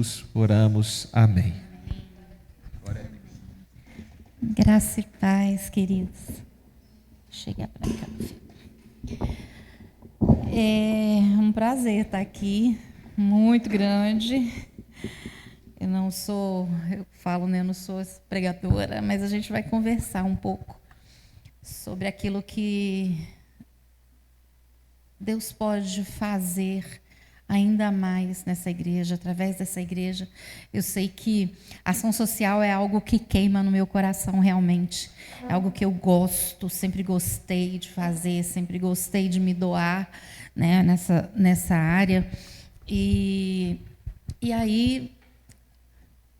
Jesus oramos. Amém. Graça e paz, queridos. Chega para cá. É um prazer estar aqui, muito grande. Eu não sou pregadora, mas a gente vai conversar um pouco sobre aquilo que Deus pode fazer ainda mais nessa igreja, através dessa igreja. Eu sei que ação social é algo que queima no meu coração realmente. É algo que eu gosto, sempre gostei de fazer, sempre gostei de me doar, né, nessa área. E aí,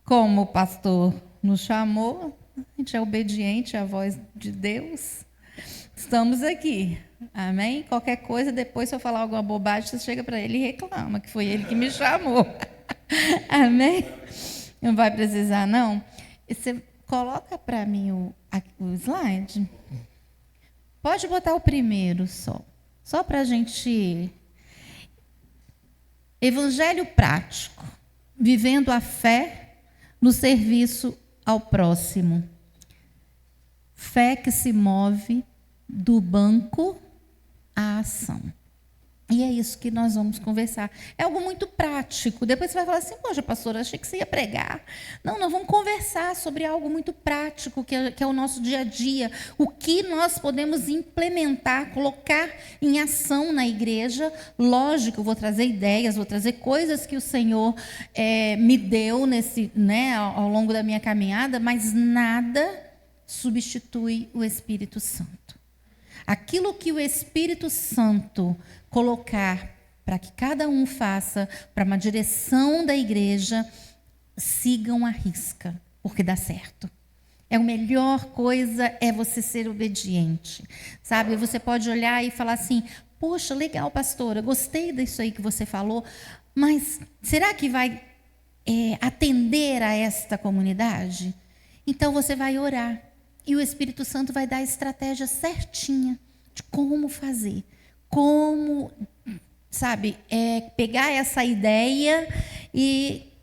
como o pastor nos chamou, a gente é obediente à voz de Deus. Estamos aqui. Amém? Qualquer coisa, depois, se eu falar alguma bobagem, você chega para ele e reclama que foi ele que me chamou. Amém? Não vai precisar, não? E você coloca para mim o slide. Pode botar o primeiro só para a gente... Evangelho prático. Vivendo a fé no serviço ao próximo. Fé que se move do banco à ação. E é isso que nós vamos conversar. É algo muito prático. Depois você vai falar assim, poxa, pastora, achei que você ia pregar. Não, nós vamos conversar sobre algo muito prático, que é o nosso dia a dia. O que nós podemos implementar, colocar em ação na igreja. Lógico, eu vou trazer ideias, vou trazer coisas que o Senhor me deu ao longo da minha caminhada, mas nada substitui o Espírito Santo. Aquilo que o Espírito Santo colocar para que cada um faça, para uma direção da igreja, sigam à risca, porque dá certo. A melhor coisa é você ser obediente, sabe? Você pode olhar e falar assim, poxa, legal, pastora, gostei disso aí que você falou, mas será que vai atender a esta comunidade? Então você vai orar. E o Espírito Santo vai dar a estratégia certinha de como fazer. Como, sabe, pegar essa ideia e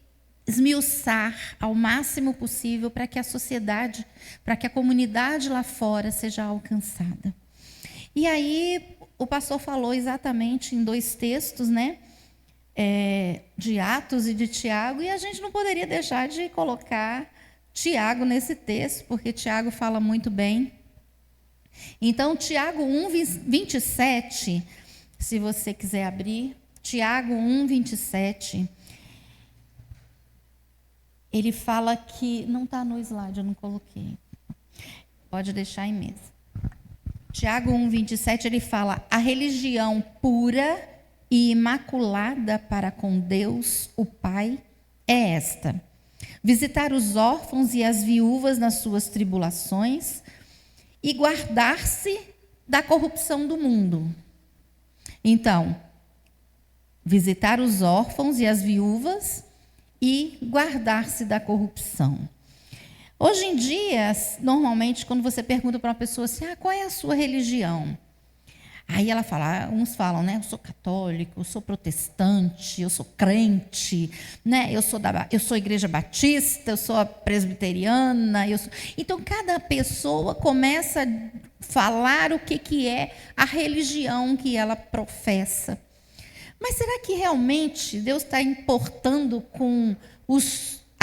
esmiuçar ao máximo possível para que a sociedade, para que a comunidade lá fora seja alcançada. E aí o pastor falou exatamente em 2 textos, né? De Atos e de Tiago, e a gente não poderia deixar de colocar Tiago nesse texto, porque Tiago fala muito bem. Então, Tiago 1:27, se você quiser abrir, Tiago 1:27, ele fala que, não está no slide, eu não coloquei, pode deixar aí mesmo. Tiago 1:27, ele fala, a religião pura e imaculada para com Deus, o Pai, é esta: visitar os órfãos e as viúvas nas suas tribulações e guardar-se da corrupção do mundo. Então, visitar os órfãos e as viúvas e guardar-se da corrupção. Hoje em dia, normalmente, quando você pergunta para uma pessoa assim, qual é a sua religião? Aí ela fala, uns falam, né? Eu sou católico, eu sou protestante, eu sou crente, né? Eu sou igreja batista, eu sou presbiteriana. Então, cada pessoa começa a falar o que é a religião que ela professa. Mas será que realmente Deus está importando com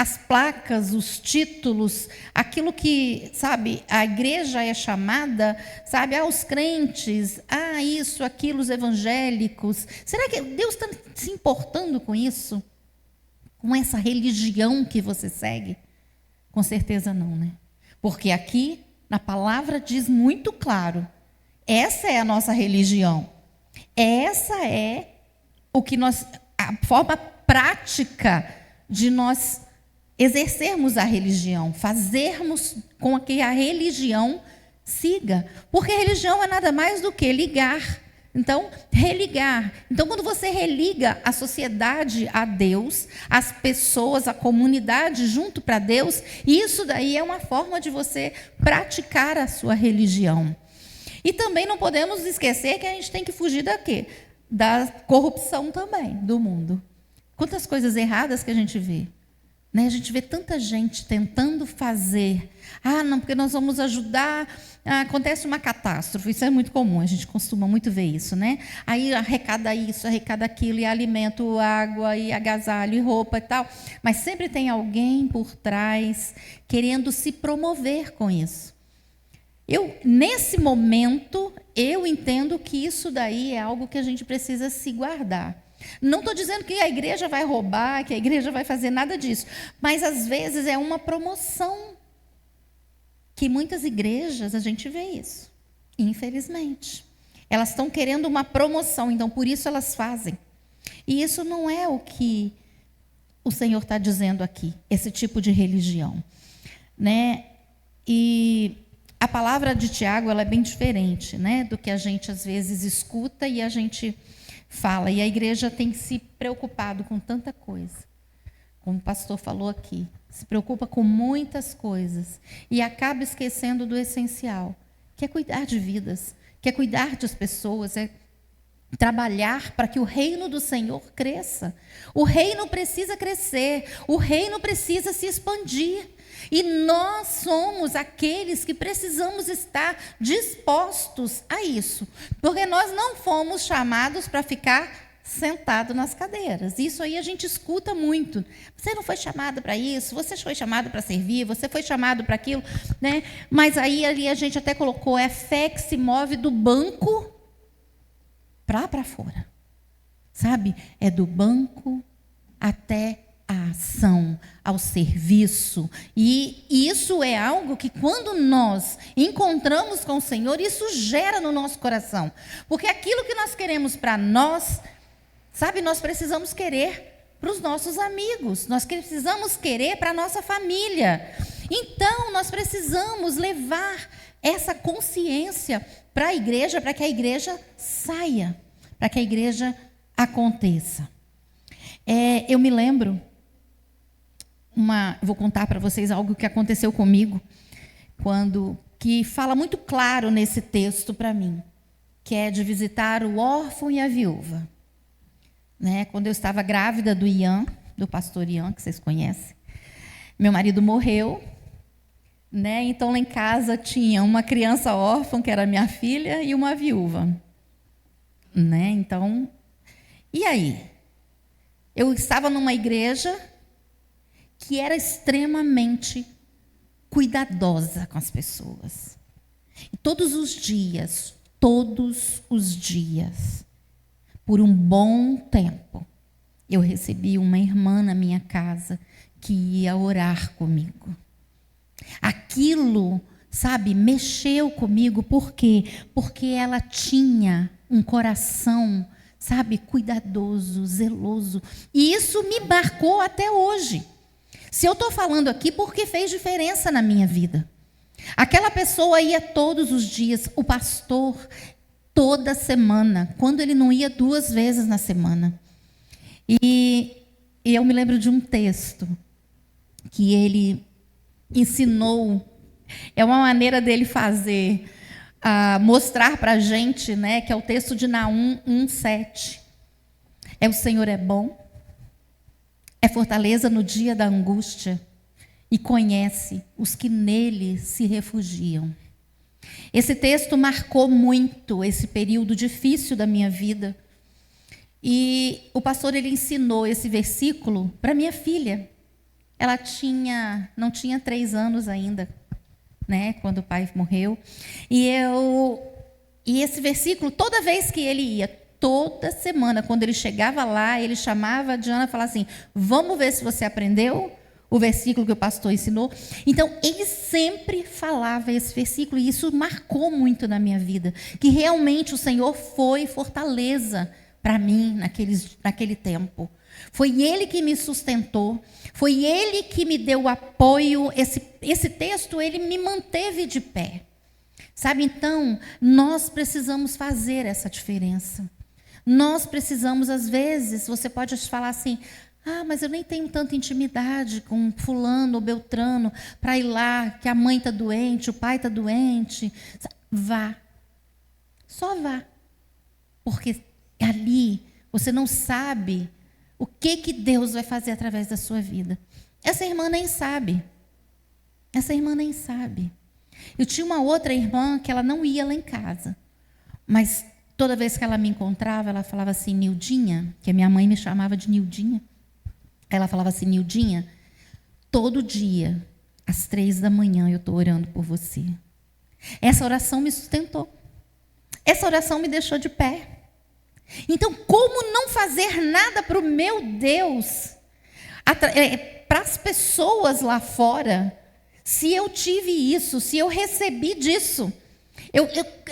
as placas, os títulos, aquilo que, sabe, a igreja é chamada, sabe, os crentes, isso, aquilo, os evangélicos? Será que Deus está se importando com isso? Com essa religião que você segue? Com certeza não, né? Porque aqui, na palavra, diz muito claro, essa é a nossa religião. Essa é a forma prática de nós exercermos a religião, fazermos com que a religião siga. Porque a religião é nada mais do que ligar. Então, religar. Então, quando você religa a sociedade a Deus, as pessoas, a comunidade junto para Deus, isso daí é uma forma de você praticar a sua religião. E também não podemos esquecer que a gente tem que fugir da quê? Da corrupção também do mundo. Quantas coisas erradas que a gente vê. Né? A gente vê tanta gente tentando fazer. Não, porque nós vamos ajudar. Acontece uma catástrofe, isso é muito comum, a gente costuma muito ver isso, né? Aí arrecada isso, arrecada aquilo, e alimento, água, e agasalho, e roupa e tal. Mas sempre tem alguém por trás querendo se promover com isso. Nesse momento, eu entendo que isso daí é algo que a gente precisa se guardar. Não estou dizendo que a igreja vai roubar, que a igreja vai fazer nada disso, mas às vezes é uma promoção, que muitas igrejas a gente vê isso, infelizmente. Elas estão querendo uma promoção, então por isso elas fazem. E isso não é o que o Senhor está dizendo aqui, esse tipo de religião. Né? E a palavra de Tiago ela é bem diferente, né, do que a gente às vezes escuta e a gente fala. E a igreja tem se preocupado com tanta coisa. Como o pastor falou aqui, se preocupa com muitas coisas e acaba esquecendo do essencial, que é cuidar de vidas, que é cuidar das pessoas, é trabalhar para que o reino do Senhor cresça. O reino precisa crescer, o reino precisa se expandir. E nós somos aqueles que precisamos estar dispostos a isso, porque nós não fomos chamados para ficar sentado nas cadeiras. Isso aí a gente escuta muito. Você não foi chamado para isso, você foi chamado para servir, você foi chamado para aquilo, né? Mas aí ali a gente até colocou, é fé que se move do banco para fora. Sabe? É do banco até a ação, ao serviço. E isso é algo que quando nós encontramos com o Senhor, isso gera no nosso coração. Porque aquilo que nós queremos para nós, sabe, nós precisamos querer para os nossos amigos, nós precisamos querer para a nossa família. Então, nós precisamos levar essa consciência para a igreja, para que a igreja saia, para que a igreja aconteça. Eu me lembro, vou contar para vocês algo que aconteceu comigo, que fala muito claro nesse texto para mim, que é de visitar o órfão e a viúva. Né? Quando eu estava grávida do Ian, do pastor Ian, que vocês conhecem, meu marido morreu, né? Então lá em casa tinha uma criança órfã, que era minha filha, e uma viúva. Né? Então, e aí? Eu estava numa igreja que era extremamente cuidadosa com as pessoas. E todos os dias, por um bom tempo, eu recebi uma irmã na minha casa que ia orar comigo. Aquilo, sabe, mexeu comigo. Por quê? Porque ela tinha um coração, sabe, cuidadoso, zeloso. E isso me marcou até hoje. Se eu estou falando aqui, porque fez diferença na minha vida. Aquela pessoa ia todos os dias, o pastor toda semana, quando ele não ia 2 vezes na semana. E eu me lembro de um texto que ele ensinou, é uma maneira dele fazer, mostrar para a gente, né, que é o texto de Naum 1:7. O Senhor é bom, é fortaleza no dia da angústia e conhece os que nele se refugiam. Esse texto marcou muito esse período difícil da minha vida. E o pastor ele ensinou esse versículo para minha filha. Ela não tinha 3 anos ainda, né, quando o pai morreu. E esse versículo, toda vez que ele ia, toda semana, quando ele chegava lá, ele chamava a Diana e falava assim: vamos ver se você aprendeu o versículo que o pastor ensinou. Então, ele sempre falava esse versículo, e isso marcou muito na minha vida, que realmente o Senhor foi fortaleza para mim naquele tempo. Foi Ele que me sustentou, foi Ele que me deu apoio. Esse texto, ele me manteve de pé. Sabe, então, nós precisamos fazer essa diferença. Nós precisamos, às vezes, você pode falar assim: mas eu nem tenho tanta intimidade com fulano ou beltrano para ir lá, que a mãe está doente, o pai está doente. Vá. Só vá. Porque ali você não sabe o que Deus vai fazer através da sua vida. Essa irmã nem sabe. Essa irmã nem sabe. Eu tinha uma outra irmã que ela não ia lá em casa. Mas toda vez que ela me encontrava, ela falava assim, Nildinha, que a minha mãe me chamava de Nildinha. Ela falava assim, Nildinha, todo dia, às 3 da manhã, eu estou orando por você. Essa oração me sustentou. Essa oração me deixou de pé. Então, como não fazer nada para o meu Deus, para as pessoas lá fora, se eu tive isso, se eu recebi disso,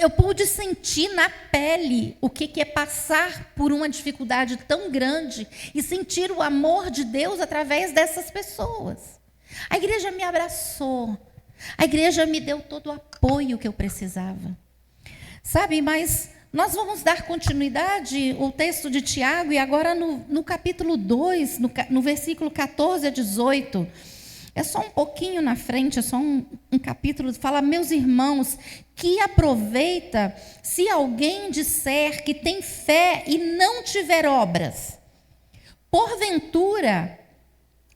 eu pude sentir na pele o que é passar por uma dificuldade tão grande e sentir o amor de Deus através dessas pessoas. A igreja me abraçou, a igreja me deu todo o apoio que eu precisava. Sabe, mas nós vamos dar continuidade ao texto de Tiago, e agora no capítulo 2, no versículo 14 a 18, é só um pouquinho na frente, é só um capítulo, fala, meus irmãos, que aproveita se alguém disser que tem fé e não tiver obras. Porventura,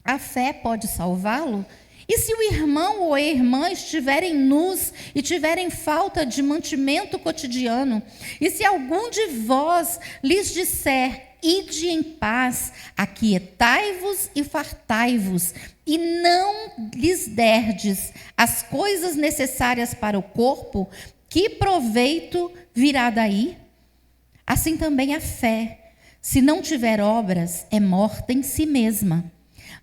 a fé pode salvá-lo? E se o irmão ou a irmã estiverem nus e tiverem falta de mantimento cotidiano, e se algum de vós lhes disser, ide em paz, aquietai-vos e fartai-vos, e não lhes derdes as coisas necessárias para o corpo, que proveito virá daí? Assim também a fé, se não tiver obras, é morta em si mesma.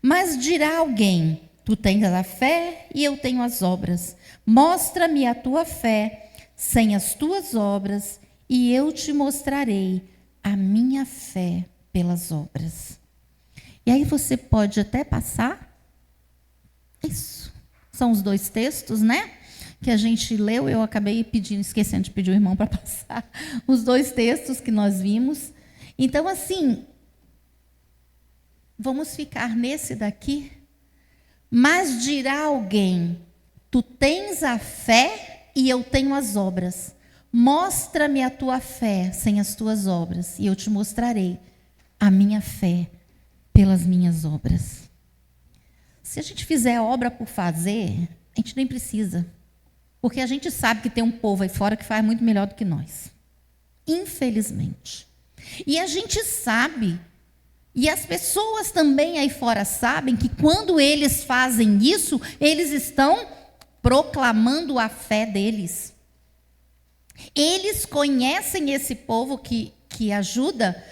Mas dirá alguém, tu tens a fé e eu tenho as obras. Mostra-me a tua fé sem as tuas obras, e eu te mostrarei a minha fé pelas obras. E aí você pode até passar. Isso. São os 2 textos, né? Que a gente leu. Eu acabei esquecendo de pedir o irmão para passar. Os 2 textos que nós vimos. Então, assim, vamos ficar nesse daqui. Mas dirá alguém, tu tens a fé e eu tenho as obras. Mostra-me a tua fé sem as tuas obras, e eu te mostrarei a minha fé pelas minhas obras. Se a gente fizer obra por fazer, a gente nem precisa. Porque a gente sabe que tem um povo aí fora que faz muito melhor do que nós. Infelizmente. E a gente sabe, e as pessoas também aí fora sabem, que quando eles fazem isso, eles estão proclamando a fé deles. Eles conhecem esse povo que ajuda,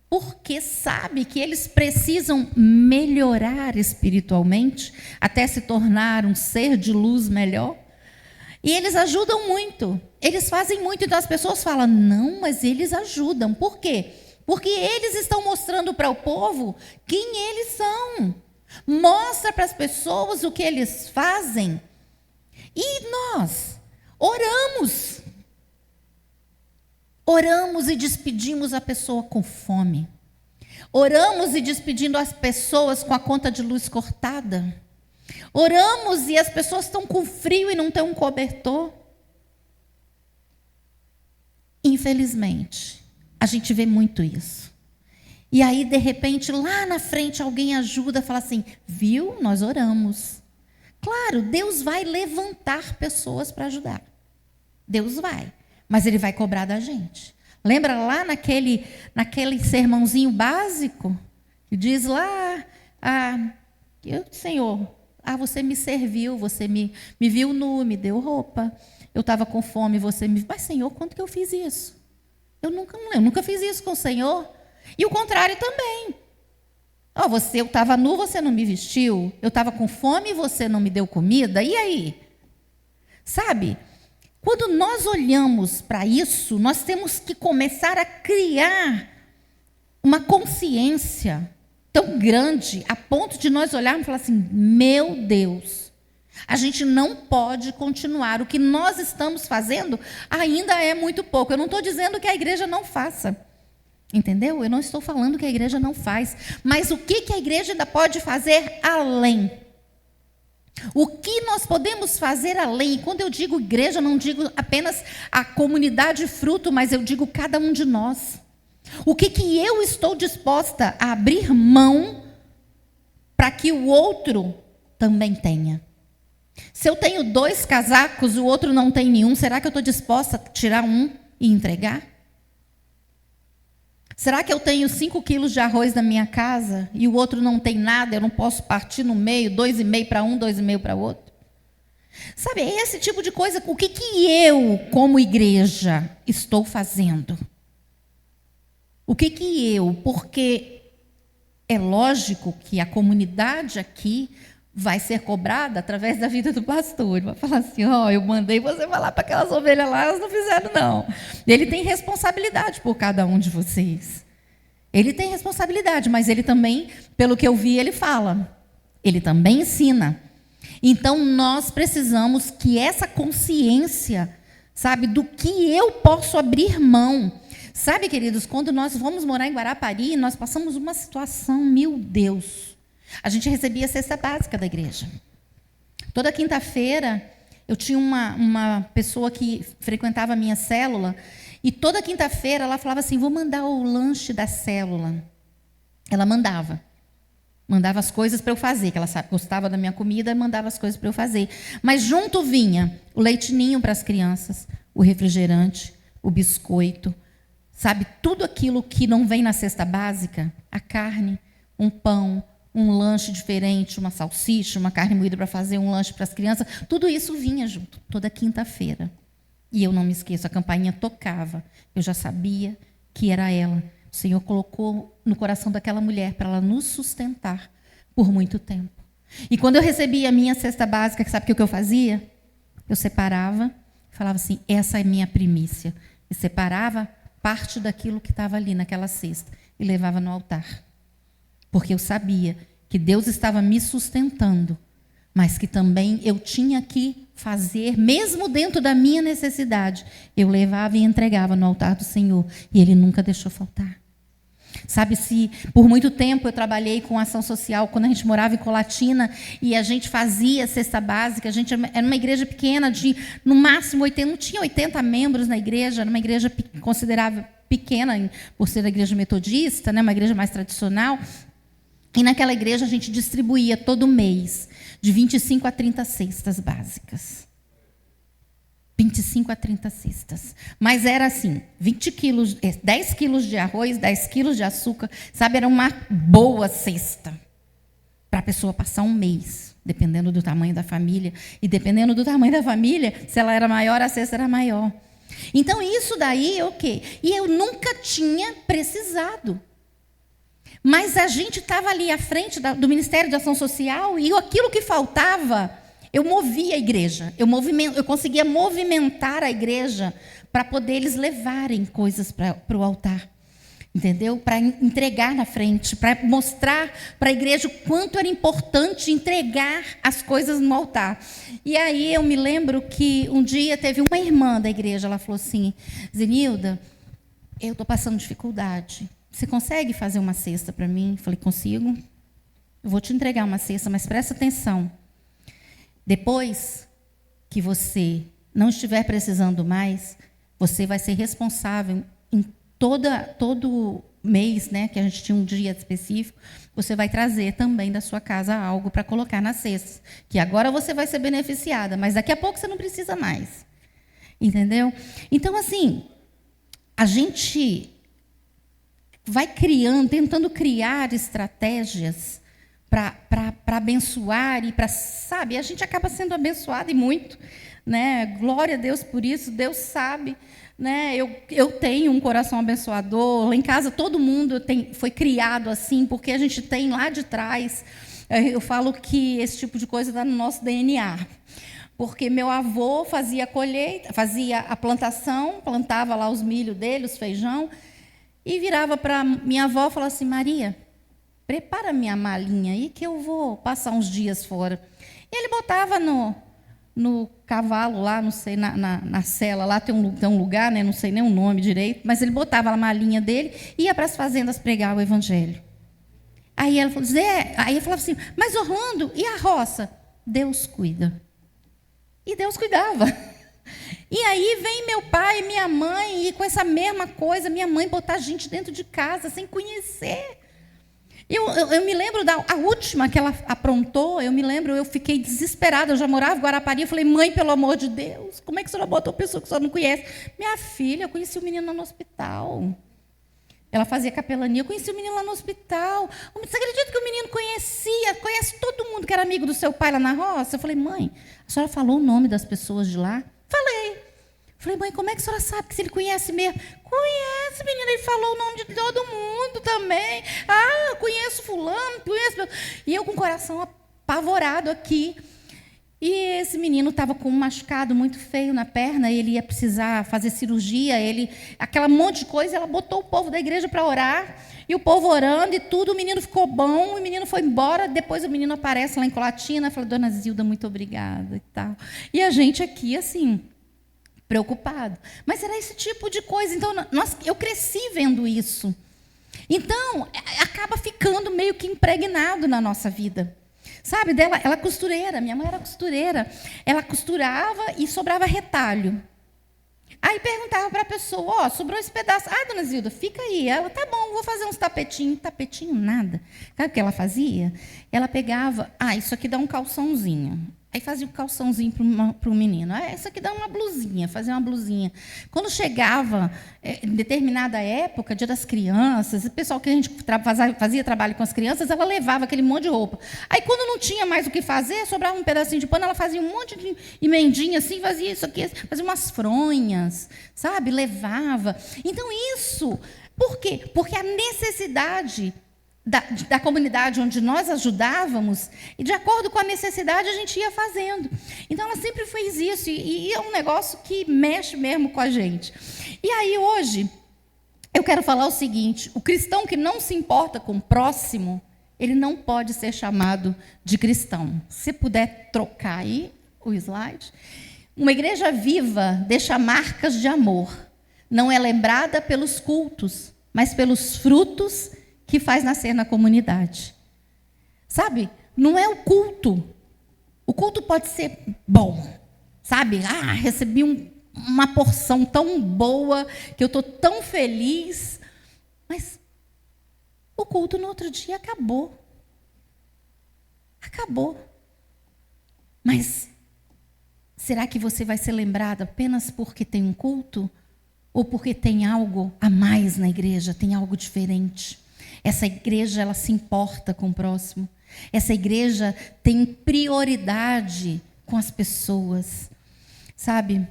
porque sabe que eles precisam melhorar espiritualmente, até se tornar um ser de luz melhor. E eles ajudam muito, eles fazem muito. Então as pessoas falam, não, mas eles ajudam. Por quê? Porque eles estão mostrando para o povo quem eles são. Mostra para as pessoas o que eles fazem. E nós oramos. Oramos e despedimos a pessoa com fome. Oramos e despedindo as pessoas com a conta de luz cortada. Oramos e as pessoas estão com frio e não têm um cobertor. Infelizmente, a gente vê muito isso. E aí, de repente, lá na frente, alguém ajuda, fala assim, viu? Nós oramos. Claro, Deus vai levantar pessoas para ajudar. Deus vai. Mas Ele vai cobrar da gente. Lembra lá naquele sermãozinho básico? Que diz lá, Senhor, você me serviu, você me viu nu, me deu roupa. Eu estava com fome, você me... Mas, Senhor, quanto que eu fiz isso? Eu nunca fiz isso com o Senhor. E o contrário também. Eu estava nu, você não me vestiu. Eu estava com fome, você não me deu comida. E aí? Sabe? Quando nós olhamos para isso, nós temos que começar a criar uma consciência tão grande, a ponto de nós olharmos e falar assim, meu Deus, a gente não pode continuar. O que nós estamos fazendo ainda é muito pouco. Eu não estou dizendo que a igreja não faça. Entendeu? Eu não estou falando que a igreja não faz. Mas o que a igreja ainda pode fazer além? O que nós podemos fazer além? E quando eu digo igreja, não digo apenas a comunidade fruto, mas eu digo cada um de nós. O que eu estou disposta a abrir mão para que o outro também tenha? Se eu tenho 2 casacos, o outro não tem nenhum, será que eu estou disposta a tirar um e entregar? Será que eu tenho 5 quilos de arroz na minha casa e o outro não tem nada, eu não posso partir no meio, 2,5 para um, 2,5 para o outro? Sabe, é esse tipo de coisa. O que eu, como igreja, estou fazendo? O que eu, porque é lógico que a comunidade aqui vai ser cobrada através da vida do pastor. Ele vai falar assim, eu mandei você falar para aquelas ovelhas lá, elas não fizeram não. Ele tem responsabilidade por cada um de vocês. Ele tem responsabilidade, mas ele também, pelo que eu vi, ele fala. Ele também ensina. Então, nós precisamos que essa consciência, sabe, do que eu posso abrir mão. Sabe, queridos, quando nós fomos morar em Guarapari, nós passamos uma situação, meu Deus. A gente recebia a cesta básica da igreja. Toda quinta-feira, eu tinha uma pessoa que frequentava a minha célula, e toda quinta-feira ela falava assim, vou mandar o lanche da célula. Ela mandava as coisas para eu fazer, que ela gostava da minha comida, mandava as coisas para eu fazer. Mas junto vinha o leitinho para as crianças, o refrigerante, o biscoito, sabe, tudo aquilo que não vem na cesta básica, a carne, um pão, um lanche diferente, uma salsicha, uma carne moída para fazer um lanche para as crianças, tudo isso vinha junto, toda quinta-feira. E eu não me esqueço, a campainha tocava, eu já sabia que era ela. O Senhor colocou no coração daquela mulher para ela nos sustentar por muito tempo. E quando eu recebia a minha cesta básica, sabe o que eu fazia? Eu separava, falava assim, essa é minha primícia. E separava parte daquilo que estava ali naquela cesta e levava no altar. Porque eu sabia que Deus estava me sustentando, mas que também eu tinha que fazer, mesmo dentro da minha necessidade, eu levava e entregava no altar do Senhor, e Ele nunca deixou faltar. Sabe, se por muito tempo eu trabalhei com ação social, quando a gente morava em Colatina, e a gente fazia cesta básica, a gente era uma igreja pequena, de no máximo 80, não tinha 80 membros na igreja, era uma igreja considerável pequena, por ser a igreja metodista, né, uma igreja mais tradicional. E naquela igreja a gente distribuía todo mês de 25 a 30 cestas básicas. 25 a 30 cestas. Mas era assim, 20 quilos, 10 quilos de arroz, 10 quilos de açúcar, sabe? Era uma boa cesta para a pessoa passar um mês, dependendo do tamanho da família. E dependendo do tamanho da família, se ela era maior, a cesta era maior. Então, isso daí é o quê? E eu nunca tinha precisado. Mas a gente estava ali à frente do Ministério de Ação Social e aquilo que faltava, eu movia a igreja. Eu conseguia movimentar a igreja para poder eles levarem coisas para o altar. Entendeu? Para entregar na frente, para mostrar para a igreja o quanto era importante entregar as coisas no altar. E aí eu me lembro que um dia teve uma irmã da igreja, ela falou assim, Zenilda, eu estou passando dificuldade. Você consegue fazer uma cesta para mim? Eu falei, consigo. Eu vou te entregar uma cesta, mas presta atenção. Depois que você não estiver precisando mais, você vai ser responsável em todo mês, né, que a gente tinha um dia específico, você vai trazer também da sua casa algo para colocar na cesta. Que agora você vai ser beneficiada, mas daqui a pouco você não precisa mais. Entendeu? Então, assim, a gente vai tentando criar estratégias para abençoar e para, sabe, a gente acaba sendo abençoado e muito, né? Glória a Deus por isso, Deus sabe, né? Eu tenho um coração abençoador, lá em casa todo mundo foi criado assim, porque a gente tem lá de trás, eu falo que esse tipo de coisa está no nosso DNA. Porque meu avô fazia a colheita, fazia a plantação, plantava lá os milho dele, os feijão, e virava para minha avó e falava assim, Maria, prepara minha malinha aí que eu vou passar uns dias fora. E ele botava no cavalo lá, não sei, na sela, lá tem um lugar, né, não sei nem o nome direito, mas ele botava a malinha dele e ia para as fazendas pregar o evangelho. Aí ela falou, aí eu falava assim, mas Orlando, e a roça? Deus cuida. E Deus cuidava. E aí vem meu pai e minha mãe, e com essa mesma coisa, minha mãe botar gente dentro de casa sem conhecer. Eu me lembro a última que ela aprontou, eu fiquei desesperada, eu já morava em Guarapari, eu falei, mãe, pelo amor de Deus, como é que a senhora botou uma pessoa que a senhora não conhece? Minha filha, eu conheci o menino no hospital. Ela fazia capelania, eu conheci o menino lá no hospital. Você acredita que o menino conhece todo mundo que era amigo do seu pai lá na roça? Eu falei, mãe, a senhora falou o nome das pessoas de lá? Falei, mãe, como é que a senhora sabe que se ele conhece mesmo? Conhece, menina, ele falou o nome de todo mundo também. Ah, eu conheço fulano, conheço... E eu com o coração apavorado aqui. E esse menino estava com um machucado muito feio na perna, ele ia precisar fazer cirurgia, aquela monte de coisa, ela botou o povo da igreja para orar, e o povo orando e tudo, o menino ficou bom, o menino foi embora, depois o menino aparece lá em Colatina, fala, dona Zilda, muito obrigada e tal. E a gente aqui, assim, preocupado. Mas era esse tipo de coisa, então eu cresci vendo isso. Então, acaba ficando meio que impregnado na nossa vida. Sabe, ela é costureira, minha mãe era costureira. Ela costurava e sobrava retalho. Aí perguntava para a pessoa, sobrou esse pedaço. Ah, dona Zilda, fica aí. Ela, tá bom, vou fazer uns tapetinhos. Tapetinho, nada. Sabe o que ela fazia? Ela pegava, isso aqui dá um calçãozinho. Aí fazia um calçãozinho para o menino. Isso aqui dá uma blusinha, fazia uma blusinha. Quando chegava em determinada época, Dia das Crianças, o pessoal que a gente fazia trabalho com as crianças, ela levava aquele monte de roupa. Aí, quando não tinha mais o que fazer, sobrava um pedacinho de pano, ela fazia um monte de emendinha assim, fazia isso aqui, fazia umas fronhas, sabe? Levava. Então, isso... Por quê? Porque a necessidade... Da comunidade onde nós ajudávamos, e de acordo com a necessidade a gente ia fazendo. Então ela sempre fez isso, e é um negócio que mexe mesmo com a gente. E aí hoje, eu quero falar o seguinte, o cristão que não se importa com o próximo, ele não pode ser chamado de cristão. Se puder trocar aí o slide. Uma igreja viva deixa marcas de amor, não é lembrada pelos cultos, mas pelos frutos que faz nascer na comunidade. Sabe? Não é o culto. O culto pode ser bom. Sabe? Recebi uma porção tão boa, que eu estou tão feliz. Mas o culto no outro dia acabou. Acabou. Mas será que você vai ser lembrado apenas porque tem um culto? Ou porque tem algo a mais na igreja, tem algo diferente? Essa igreja, ela se importa com o próximo. Essa igreja tem prioridade com as pessoas, sabe?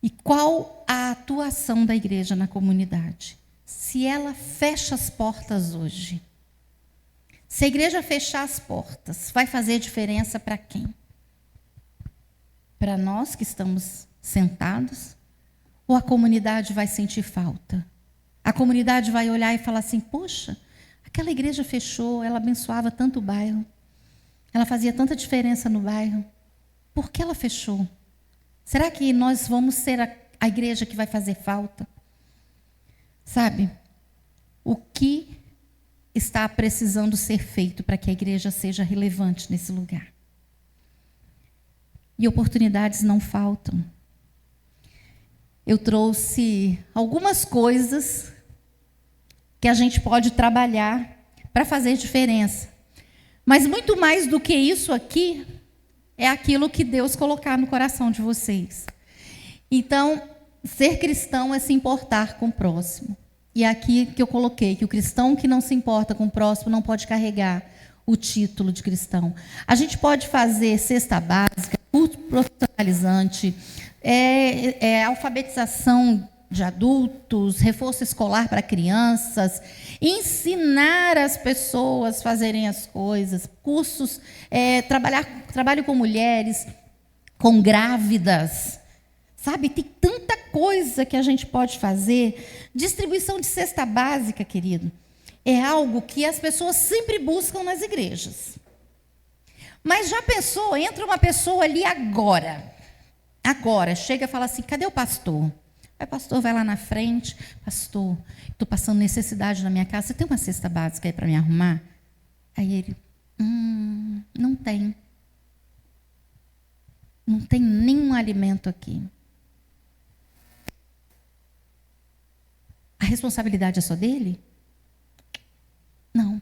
E qual a atuação da igreja na comunidade? Se ela fecha as portas hoje, se a igreja fechar as portas, vai fazer diferença para quem? Para nós que estamos sentados? Ou a comunidade vai sentir falta? A comunidade vai olhar e falar assim, poxa, aquela igreja fechou, ela abençoava tanto o bairro, ela fazia tanta diferença no bairro, por que ela fechou? Será que nós vamos ser a igreja que vai fazer falta? Sabe, o que está precisando ser feito para que a igreja seja relevante nesse lugar? E oportunidades não faltam. Eu trouxe algumas coisas que a gente pode trabalhar para fazer diferença. Mas muito mais do que isso aqui, é aquilo que Deus colocar no coração de vocês. Então, ser cristão é se importar com o próximo. E é aqui que eu coloquei, que o cristão que não se importa com o próximo não pode carregar o título de cristão. A gente pode fazer cesta básica, curso profissionalizante, alfabetização de adultos, reforço escolar para crianças, ensinar as pessoas a fazerem as coisas, cursos, trabalho com mulheres, com grávidas, sabe? Tem tanta coisa que a gente pode fazer. Distribuição de cesta básica, querido, é algo que as pessoas sempre buscam nas igrejas. Mas já pensou, entra uma pessoa ali agora, chega e fala assim, cadê o pastor? Aí o pastor vai lá na frente, pastor, estou passando necessidade na minha casa, você tem uma cesta básica aí para me arrumar? Aí ele, não tem. Não tem nenhum alimento aqui. responsabilidade é só dele? Não.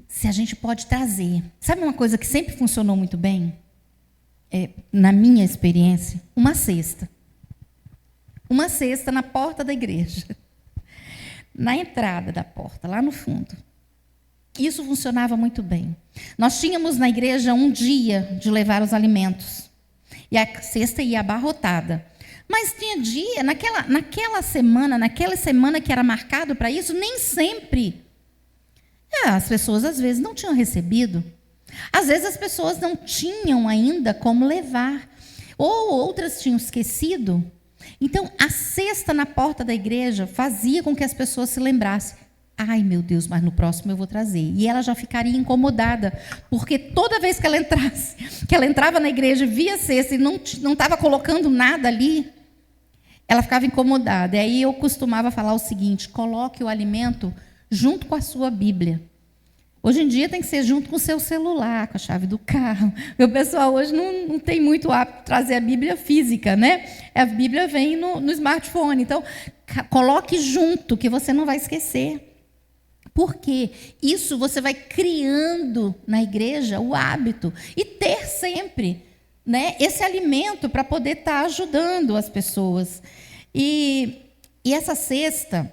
Se a gente pode trazer. Sabe uma coisa que sempre funcionou muito bem? Na minha experiência, uma cesta. Uma cesta na porta da igreja. Na entrada da porta, lá no fundo. Isso funcionava muito bem. Nós tínhamos na igreja um dia de levar os alimentos. E a cesta ia abarrotada. Mas tinha dia, naquela semana que era marcado para isso, nem sempre. As pessoas, às vezes, não tinham recebido. Às vezes, as pessoas não tinham ainda como levar. Ou outras tinham esquecido. Então, a cesta na porta da igreja fazia com que as pessoas se lembrassem. Ai, meu Deus, mas no próximo eu vou trazer. E ela já ficaria incomodada, porque toda vez que ela entrava na igreja, via a cesta e não estava colocando nada ali, ela ficava incomodada. E aí eu costumava falar o seguinte: coloque o alimento junto com a sua Bíblia. Hoje em dia tem que ser junto com o seu celular, com a chave do carro. O pessoal hoje não tem muito hábito de trazer a Bíblia física, né? A Bíblia vem no smartphone. Então, coloque junto, que você não vai esquecer. Porque isso você vai criando na igreja o hábito e ter sempre, né, esse alimento para poder estar ajudando as pessoas. E essa cesta,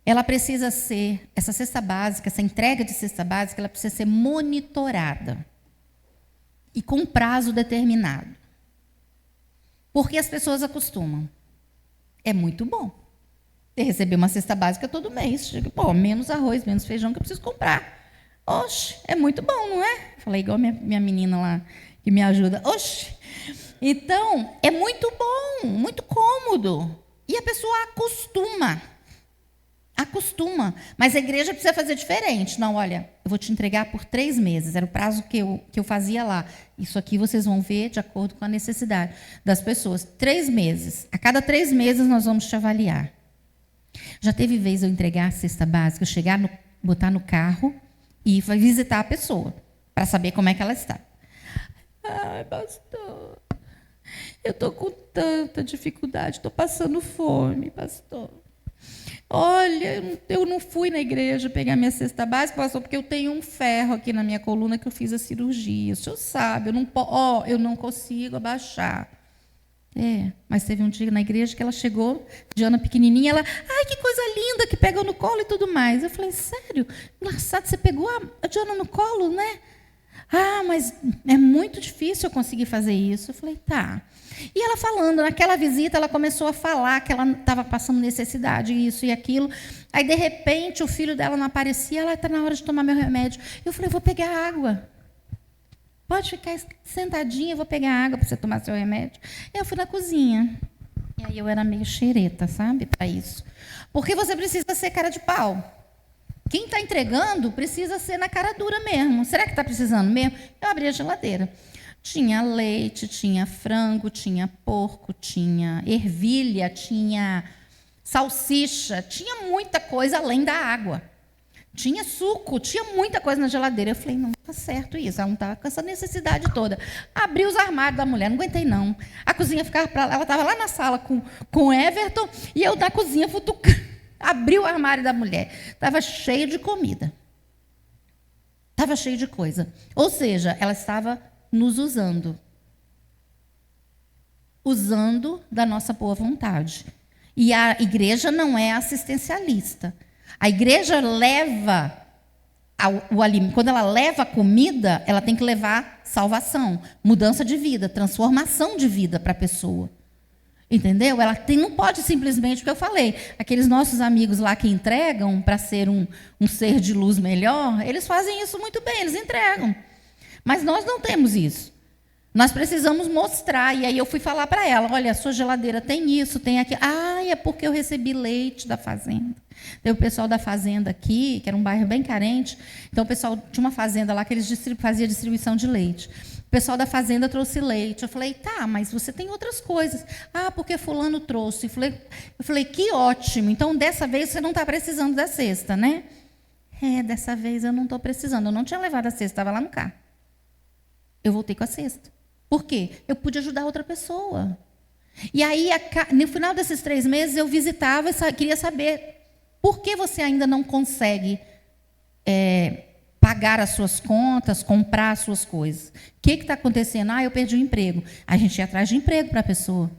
ela precisa ser, essa cesta básica, essa entrega de cesta básica, ela precisa ser monitorada e com prazo determinado. Porque as pessoas acostumam. É muito bom receber uma cesta básica todo mês. Chega, pô, menos arroz, menos feijão que eu preciso comprar. Oxe, é muito bom, não é? Falei igual minha menina lá que me ajuda. Oxe. Então, é muito bom, muito cômodo. E a pessoa acostuma. Mas a igreja precisa fazer diferente. Não, olha, eu vou te entregar por 3 meses. Era o prazo que eu fazia lá. Isso aqui vocês vão ver de acordo com a necessidade das pessoas. 3 meses. A cada 3 meses nós vamos te avaliar. Já teve vez eu entregar a cesta básica, botar no carro e visitar a pessoa, para saber como é que ela está. Ai, pastor, eu estou com tanta dificuldade, estou passando fome, pastor. Olha, eu não fui na igreja pegar minha cesta básica, pastor, porque eu tenho um ferro aqui na minha coluna que eu fiz a cirurgia. O senhor sabe, eu não consigo abaixar. Mas teve um dia na igreja que ela chegou, Diana pequenininha, ela, ai, que coisa linda, que pegou no colo e tudo mais. Eu falei, sério? Engraçado, você pegou a Diana no colo, né? Ah, mas é muito difícil eu conseguir fazer isso. Eu falei, tá. E ela falando, naquela visita, ela começou a falar que ela estava passando necessidade, isso e aquilo. Aí, de repente, o filho dela não aparecia, ela está na hora de tomar meu remédio. Eu falei, vou pegar água. Pode ficar sentadinha, eu vou pegar água para você tomar seu remédio. Eu fui na cozinha. E aí eu era meio xereta, sabe, para isso. Porque você precisa ser cara de pau. Quem está entregando precisa ser na cara dura mesmo. Será que está precisando mesmo? Eu abri a geladeira. Tinha leite, tinha frango, tinha porco, tinha ervilha, tinha salsicha, tinha muita coisa além da água. Tinha suco, tinha muita coisa na geladeira. Eu falei, não está certo isso, ela não está com essa necessidade toda. Abri os armários da mulher, não aguentei não. A cozinha ficava para lá, ela estava lá na sala com o Everton e eu na cozinha futucando. Abri o armário da mulher, estava cheio de comida. Estava cheio de coisa. Ou seja, ela estava nos usando. Usando da nossa boa vontade. E a igreja não é assistencialista. A igreja leva o alimento. Quando ela leva a comida, ela tem que levar salvação, mudança de vida, transformação de vida para a pessoa. Entendeu? Ela não pode simplesmente, porque eu falei, aqueles nossos amigos lá que entregam para ser um ser de luz melhor, eles fazem isso muito bem, eles entregam. Mas nós não temos isso. Nós precisamos mostrar. E aí eu fui falar para ela, olha, a sua geladeira tem isso, tem aquilo. Ah, é porque eu recebi leite da fazenda. Tem o pessoal da fazenda aqui, que era um bairro bem carente. Então, o pessoal tinha uma fazenda lá que eles faziam distribuição de leite. O pessoal da fazenda trouxe leite. Eu falei, tá, mas você tem outras coisas. Ah, porque fulano trouxe. Eu falei, que ótimo. Então, dessa vez, você não está precisando da cesta, né? Dessa vez eu não estou precisando. Eu não tinha levado a cesta, estava lá no carro. Eu voltei com a cesta. Por quê? Eu pude ajudar outra pessoa. E aí, no final desses 3 meses, eu visitava e queria saber Por que você ainda não consegue pagar as suas contas, comprar as suas coisas? O que está acontecendo? Eu perdi o emprego. A gente ia atrás de emprego para a pessoa.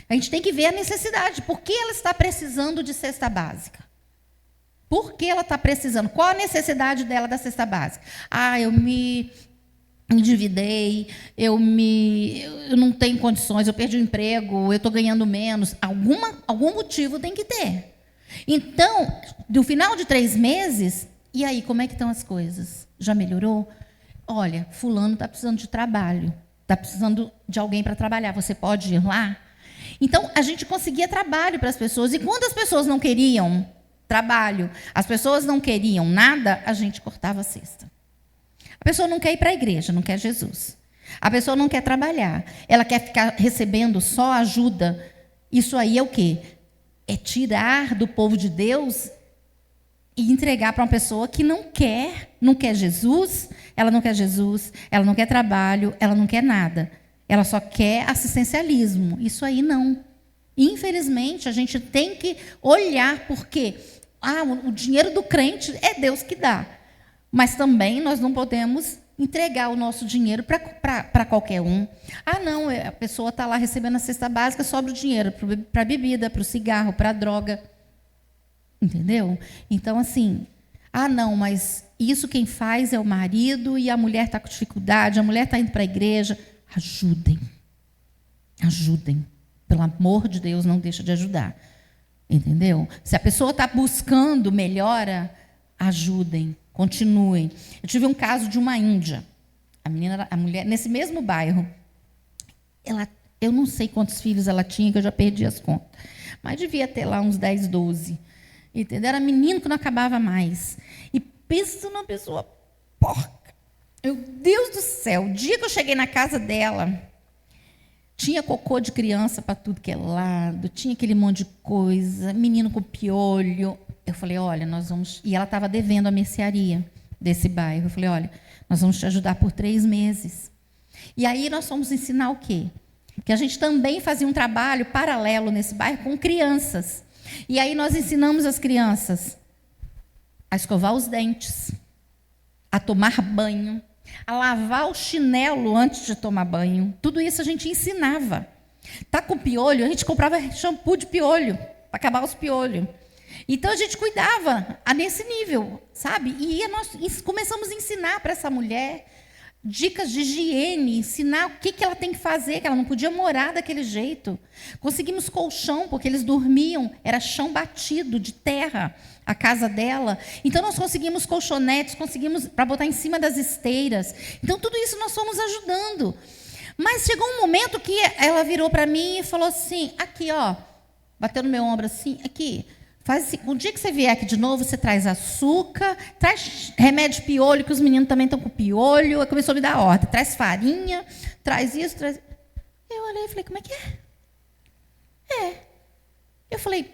A gente tem que ver a necessidade. Por que ela está precisando de cesta básica? Por que ela está precisando? Qual a necessidade dela da cesta básica? Eu me endividei, eu não tenho condições, eu perdi o emprego, eu estou ganhando menos. Algum motivo tem que ter. Então, no final de 3 meses, e aí, como é que estão as coisas? Já melhorou? Olha, fulano está precisando de trabalho, está precisando de alguém para trabalhar, você pode ir lá? Então, a gente conseguia trabalho para as pessoas, e quando as pessoas não queriam trabalho, as pessoas não queriam nada, a gente cortava a cesta. A pessoa não quer ir para a igreja, não quer Jesus. A pessoa não quer trabalhar, ela quer ficar recebendo só ajuda. Isso aí é o quê? É tirar do povo de Deus e entregar para uma pessoa que não quer Jesus, ela não quer trabalho, ela não quer nada. Ela só quer assistencialismo. Isso aí não. Infelizmente, a gente tem que olhar, porque o dinheiro do crente é Deus que dá. Mas também nós não podemos entregar o nosso dinheiro para qualquer um. Não, a pessoa está lá recebendo a cesta básica, sobra o dinheiro para a bebida, para o cigarro, para a droga. Entendeu? Então, assim, não, mas isso quem faz é o marido e a mulher está com dificuldade, a mulher está indo para a igreja. Ajudem. Pelo amor de Deus, não deixa de ajudar. Entendeu? Se a pessoa está buscando melhora, ajudem, continuem. Eu tive um caso de uma índia. A mulher, nesse mesmo bairro, eu não sei quantos filhos ela tinha, que eu já perdi as contas. Mas devia ter lá uns 10, 12. Entendeu? Era menino que não acabava mais. E pensa numa pessoa porca. Meu Deus do céu, o dia que eu cheguei na casa dela, tinha cocô de criança para tudo que é lado, tinha aquele monte de coisa, menino com piolho. Eu falei, olha, nós vamos... E ela estava devendo a mercearia desse bairro. Eu falei, olha, nós vamos te ajudar por 3 meses. E aí nós fomos ensinar o quê? Que a gente também fazia um trabalho paralelo nesse bairro com crianças. E aí nós ensinamos as crianças a escovar os dentes, a tomar banho, a lavar o chinelo antes de tomar banho. Tudo isso a gente ensinava. Tá com piolho, a gente comprava shampoo de piolho, para acabar os piolhos. Então, a gente cuidava nesse nível, sabe? E nós começamos a ensinar para essa mulher dicas de higiene, ensinar o que ela tem que fazer, que ela não podia morar daquele jeito. Conseguimos colchão, porque eles dormiam, era chão batido, de terra, a casa dela. Então, nós conseguimos colchonetes, conseguimos para botar em cima das esteiras. Então, tudo isso nós fomos ajudando. Mas chegou um momento que ela virou para mim e falou assim, aqui, bateu no meu ombro assim, aqui, faz assim, o dia que você vier aqui de novo, você traz açúcar, traz remédio de piolho, que os meninos também estão com piolho. Ela começou a me dar ordem, traz farinha, traz isso, traz... Eu olhei e falei, como é que é? Eu falei,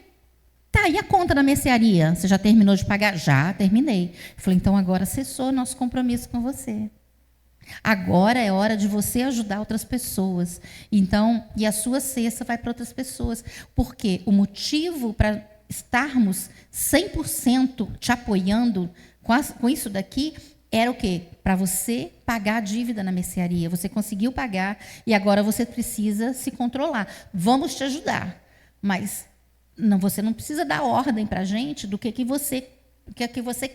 tá, e a conta da mercearia? Você já terminou de pagar? Já, terminei. Eu falei, então agora cessou nosso compromisso com você. Agora é hora de você ajudar outras pessoas. Então, e a sua cesta vai para outras pessoas. Porque o motivo para estarmos 100% te apoiando com isso daqui era o quê? Para você pagar a dívida na mercearia. Você conseguiu pagar e agora você precisa se controlar. Vamos te ajudar, mas você não precisa dar ordem para a gente do que você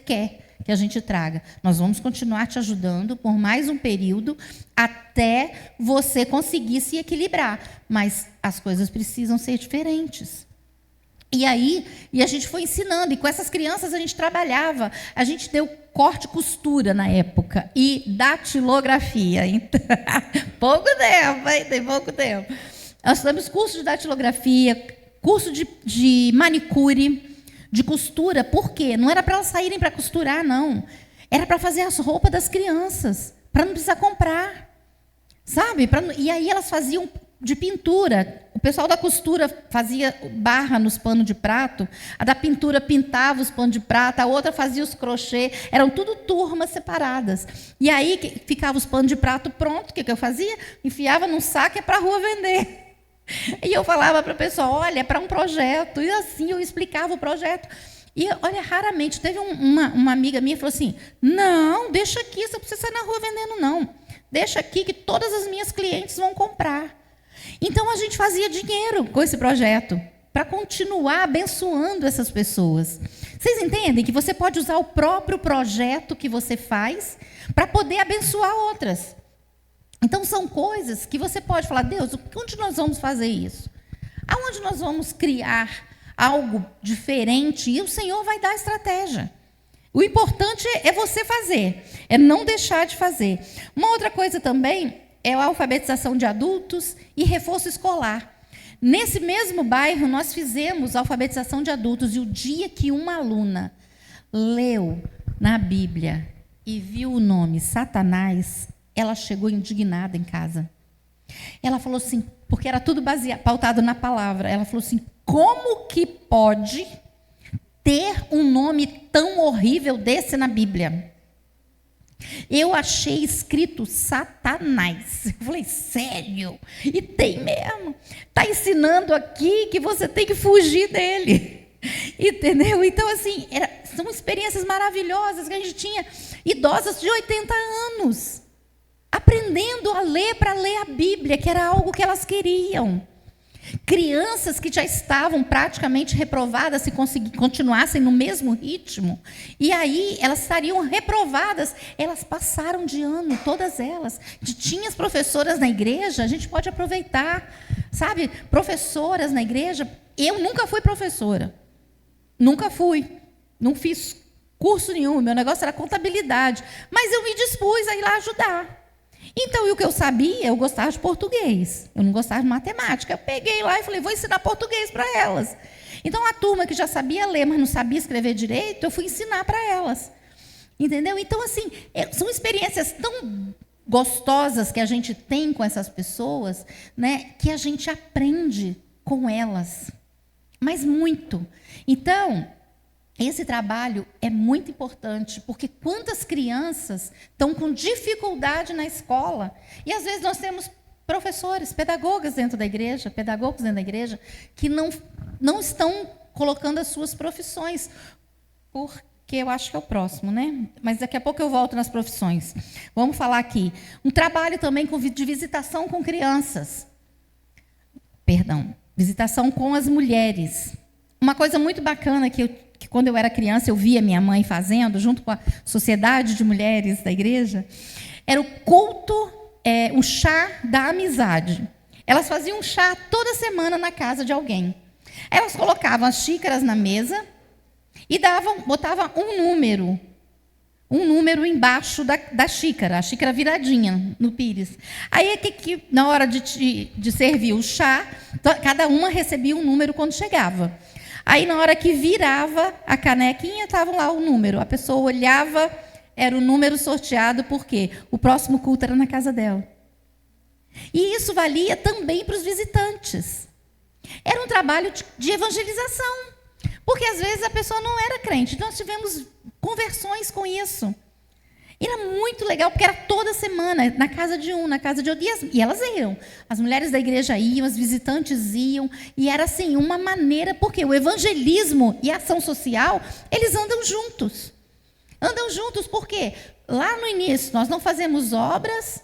quer que a gente traga. Nós vamos continuar te ajudando por mais um período até você conseguir se equilibrar, mas as coisas precisam ser diferentes. E a gente foi ensinando, e com essas crianças a gente trabalhava, a gente deu corte e costura na época, e datilografia. Então, pouco tempo, hein? Tem pouco tempo. Nós damos curso de datilografia, curso de manicure, de costura. Por quê? Não era para elas saírem para costurar, não. Era para fazer as roupas das crianças, para não precisar comprar. Sabe? E aí elas faziam de pintura. O pessoal da costura fazia barra nos panos de prato, a da pintura pintava os panos de prato, a outra fazia os crochê, eram tudo turmas separadas. E aí ficava os panos de prato pronto, o que eu fazia? Enfiava num saco e para a rua vender. E eu falava para o pessoal, olha, é para um projeto. E assim eu explicava o projeto. E, olha, raramente, teve uma amiga minha que falou assim, não, deixa aqui, você não precisa sair na rua vendendo, não. Deixa aqui que todas as minhas clientes vão comprar. Então, a gente fazia dinheiro com esse projeto, para continuar abençoando essas pessoas. Vocês entendem que você pode usar o próprio projeto que você faz para poder abençoar outras. Então, são coisas que você pode falar, Deus, onde nós vamos fazer isso? Aonde nós vamos criar algo diferente? E o Senhor vai dar a estratégia. O importante é você fazer, é não deixar de fazer. Uma outra coisa também é a alfabetização de adultos e reforço escolar. Nesse mesmo bairro, nós fizemos alfabetização de adultos, e o dia que uma aluna leu na Bíblia e viu o nome Satanás, ela chegou indignada em casa. Ela falou assim, porque era tudo pautado na palavra, ela falou assim, como que pode ter um nome tão horrível desse na Bíblia? Eu achei escrito Satanás. Eu falei, sério? E tem mesmo. Está ensinando aqui que você tem que fugir dele. Entendeu? Então, assim, são experiências maravilhosas que a gente tinha. Idosas de 80 anos, aprendendo a ler para ler a Bíblia, que era algo que elas queriam. Crianças que já estavam praticamente reprovadas se continuassem no mesmo ritmo. E aí elas estariam reprovadas. Elas passaram de ano, todas elas. Tinha as professoras na igreja, a gente pode aproveitar. Sabe, professoras na igreja. Eu nunca fui professora. Nunca fui. Não fiz curso nenhum. Meu negócio era contabilidade. Mas eu me dispus a ir lá ajudar. Então, e o que eu sabia, eu gostava de português. Eu não gostava de matemática. Eu peguei lá e falei, vou ensinar português para elas. Então, a turma que já sabia ler, mas não sabia escrever direito, eu fui ensinar para elas. Entendeu? Então, assim, são experiências tão gostosas que a gente tem com essas pessoas, né, que a gente aprende com elas. Mas muito. Então, esse trabalho é muito importante, porque quantas crianças estão com dificuldade na escola, e às vezes nós temos professores, pedagogos dentro da igreja, que não estão colocando as suas profissões, porque eu acho que é o próximo, né? Mas daqui a pouco eu volto nas profissões. Vamos falar aqui. Um trabalho também de visitação com crianças. Visitação com as mulheres. Uma coisa muito bacana que quando eu era criança eu via minha mãe fazendo, junto com a Sociedade de Mulheres da igreja, era o culto, o chá da amizade. Elas faziam um chá toda semana na casa de alguém. Elas colocavam as xícaras na mesa e botavam um número embaixo da xícara, a xícara viradinha no pires. Aí, na hora de servir o chá, cada uma recebia um número quando chegava. Aí, na hora que virava a canequinha, estava lá o número. A pessoa olhava, era o número sorteado, porque o próximo culto era na casa dela. E isso valia também para os visitantes. Era um trabalho de evangelização, porque às vezes a pessoa não era crente. Nós tivemos conversões com isso. E era muito legal, porque era toda semana, na casa de um, na casa de outro. E elas iam. As mulheres da igreja iam, as visitantes iam. E era assim, uma maneira, porque o evangelismo e a ação social, eles andam juntos. Andam juntos porque lá no início nós não fazemos obras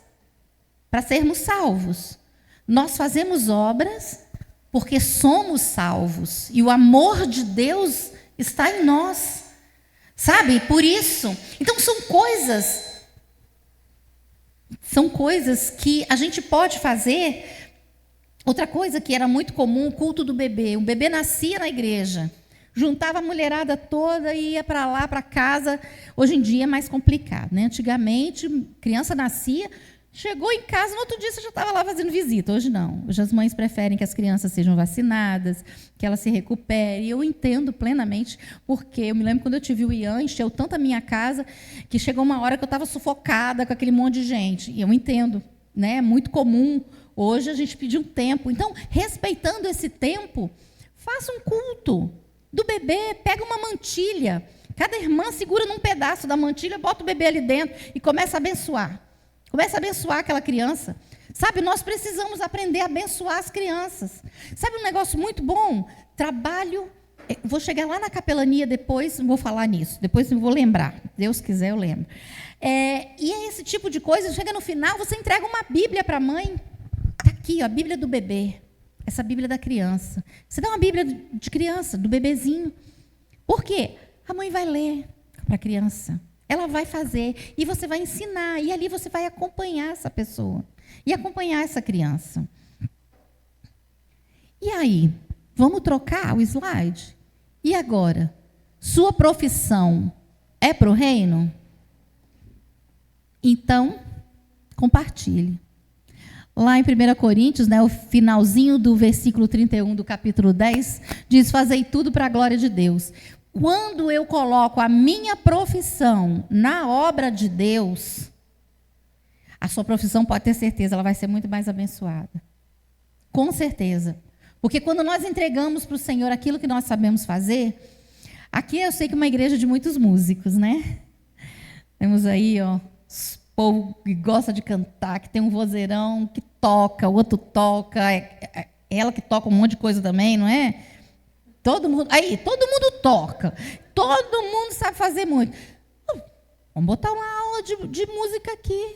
para sermos salvos. Nós fazemos obras porque somos salvos. E o amor de Deus está em nós. Sabe? Por isso. Então, são coisas que a gente pode fazer. Outra coisa que era muito comum, o culto do bebê. O bebê nascia na igreja. Juntava a mulherada toda e ia para lá, para casa. Hoje em dia é mais complicado, né? Antigamente, criança nascia, chegou em casa, no outro dia você já estava lá fazendo visita. Hoje não. Hoje as mães preferem que as crianças sejam vacinadas, que elas se recuperem. E eu entendo plenamente, porque eu me lembro quando eu tive o Ian, encheu tanto a minha casa, que chegou uma hora que eu estava sufocada com aquele monte de gente. E eu entendo, né? É muito comum hoje a gente pedir um tempo. Então, respeitando esse tempo, faça um culto do bebê, pega uma mantilha. Cada irmã segura num pedaço da mantilha, bota o bebê ali dentro e começa a abençoar. Começa a abençoar aquela criança. Sabe, nós precisamos aprender a abençoar as crianças. Sabe um negócio muito bom? Trabalho Vou chegar lá na capelania depois, vou falar nisso. Depois eu vou lembrar. Deus quiser, eu lembro. E é esse tipo de coisa. Chega no final, você entrega uma Bíblia para a mãe. Está aqui, ó, a Bíblia do bebê. Essa Bíblia da criança. Você dá uma Bíblia de criança, do bebezinho. Por quê? A mãe vai ler para a criança. Ela vai fazer. E você vai ensinar. E ali você vai acompanhar essa pessoa. E acompanhar essa criança. E aí? Vamos trocar o slide? E agora? Sua profissão é para o reino? Então, compartilhe. Lá em 1 Coríntios, o finalzinho do versículo 31 do capítulo 10, diz: fazei tudo para a glória de Deus. Quando eu coloco a minha profissão na obra de Deus, a sua profissão, pode ter certeza, ela vai ser muito mais abençoada. Com certeza. Porque quando nós entregamos para o Senhor aquilo que nós sabemos fazer, aqui eu sei que é uma igreja de muitos músicos, né? Temos aí, ó, povo que gosta de cantar, que tem um vozeirão, que toca, o outro toca, ela que toca um monte de coisa também, não é? Todo mundo toca, todo mundo sabe fazer muito. Vamos botar uma aula de música aqui,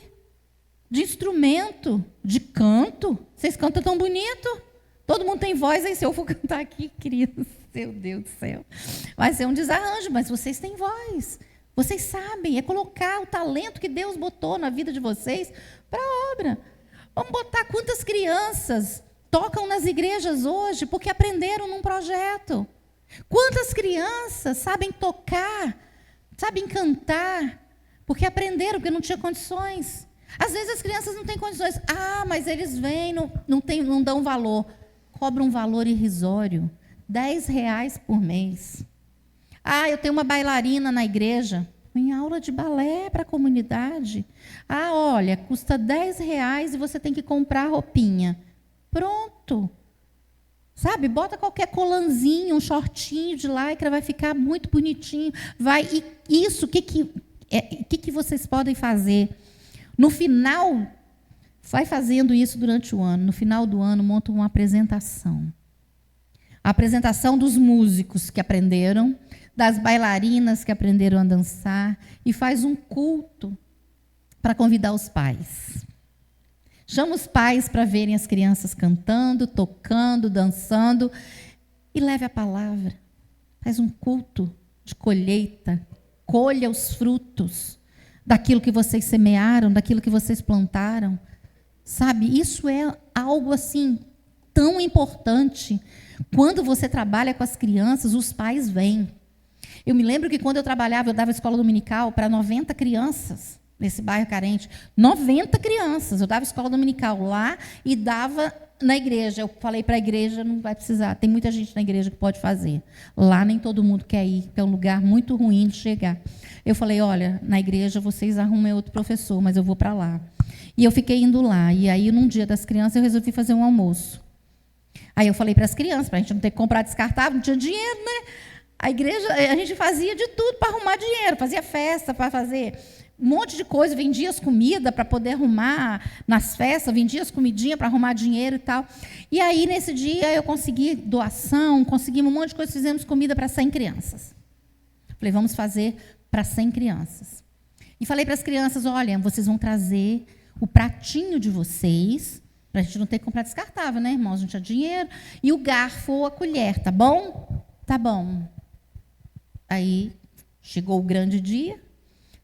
de instrumento, de canto. Vocês cantam tão bonito. Todo mundo tem voz, aí se eu for cantar aqui, queridos, meu Deus do céu, vai ser um desarranjo, mas vocês têm voz. Vocês sabem, é colocar o talento que Deus botou na vida de vocês para a obra. Vamos botar quantas crianças tocam nas igrejas hoje porque aprenderam num projeto. Quantas crianças sabem tocar, sabem cantar, porque aprenderam, porque não tinha condições. Às vezes as crianças não têm condições. Mas eles vêm, não dão valor. Cobram um valor irrisório, R$10 por mês. Eu tenho uma bailarina na igreja, em aula de balé para a comunidade. Olha, custa R$10 e você tem que comprar roupinha. Pronto. Sabe, bota qualquer colanzinho, um shortinho de lycra, vai ficar muito bonitinho. E isso, o que vocês podem fazer? No final, vai fazendo isso durante o ano. No final do ano, monta uma apresentação. A apresentação dos músicos que aprenderam, das bailarinas que aprenderam a dançar, e faz um culto para convidar os pais. Chama os pais para verem as crianças cantando, tocando, dançando, e leve a palavra. Faz um culto de colheita. Colha os frutos daquilo que vocês semearam, daquilo que vocês plantaram. Sabe, isso é algo assim tão importante. Quando você trabalha com as crianças, os pais vêm. Eu me lembro que quando eu trabalhava, eu dava escola dominical para 90 crianças nesse bairro carente. 90 crianças. Eu dava escola dominical lá e dava na igreja. Eu falei para a igreja, não vai precisar. Tem muita gente na igreja que pode fazer. Lá nem todo mundo quer ir, porque é um lugar muito ruim de chegar. Eu falei, olha, na igreja vocês arrumem outro professor, mas eu vou para lá. E eu fiquei indo lá. E aí, num dia das crianças, eu resolvi fazer um almoço. Aí eu falei para as crianças, para a gente não ter que comprar descartável, não tinha dinheiro, né? A igreja, a gente fazia de tudo para arrumar dinheiro, fazia festa para fazer um monte de coisa, vendia as comidas para poder arrumar nas festas, vendia as comidinhas para arrumar dinheiro e tal. E aí, nesse dia, eu consegui doação, conseguimos um monte de coisa, fizemos comida para 100 crianças. Falei, vamos fazer para 100 crianças. E falei para as crianças, olha, vocês vão trazer o pratinho de vocês, para a gente não ter que comprar descartável, né, irmãos? Não tinha dinheiro. E o garfo ou a colher, tá bom? Tá bom. Aí, chegou o grande dia,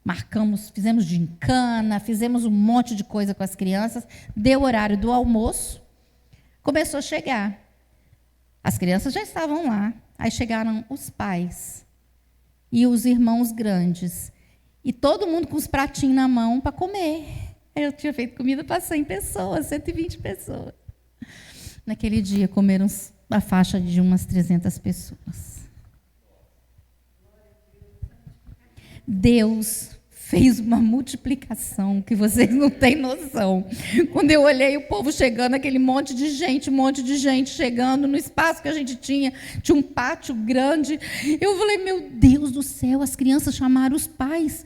marcamos, fizemos gincana, fizemos um monte de coisa com as crianças, deu o horário do almoço, começou a chegar. As crianças já estavam lá, aí chegaram os pais e os irmãos grandes, e todo mundo com os pratinhos na mão para comer. Eu tinha feito comida para 100 pessoas, 120 pessoas. Naquele dia, comeram a faixa de umas 300 pessoas. Deus fez uma multiplicação que vocês não têm noção. Quando eu olhei o povo chegando, aquele monte de gente chegando no espaço que a gente tinha um pátio grande. Eu falei, meu Deus do céu, as crianças chamaram os pais.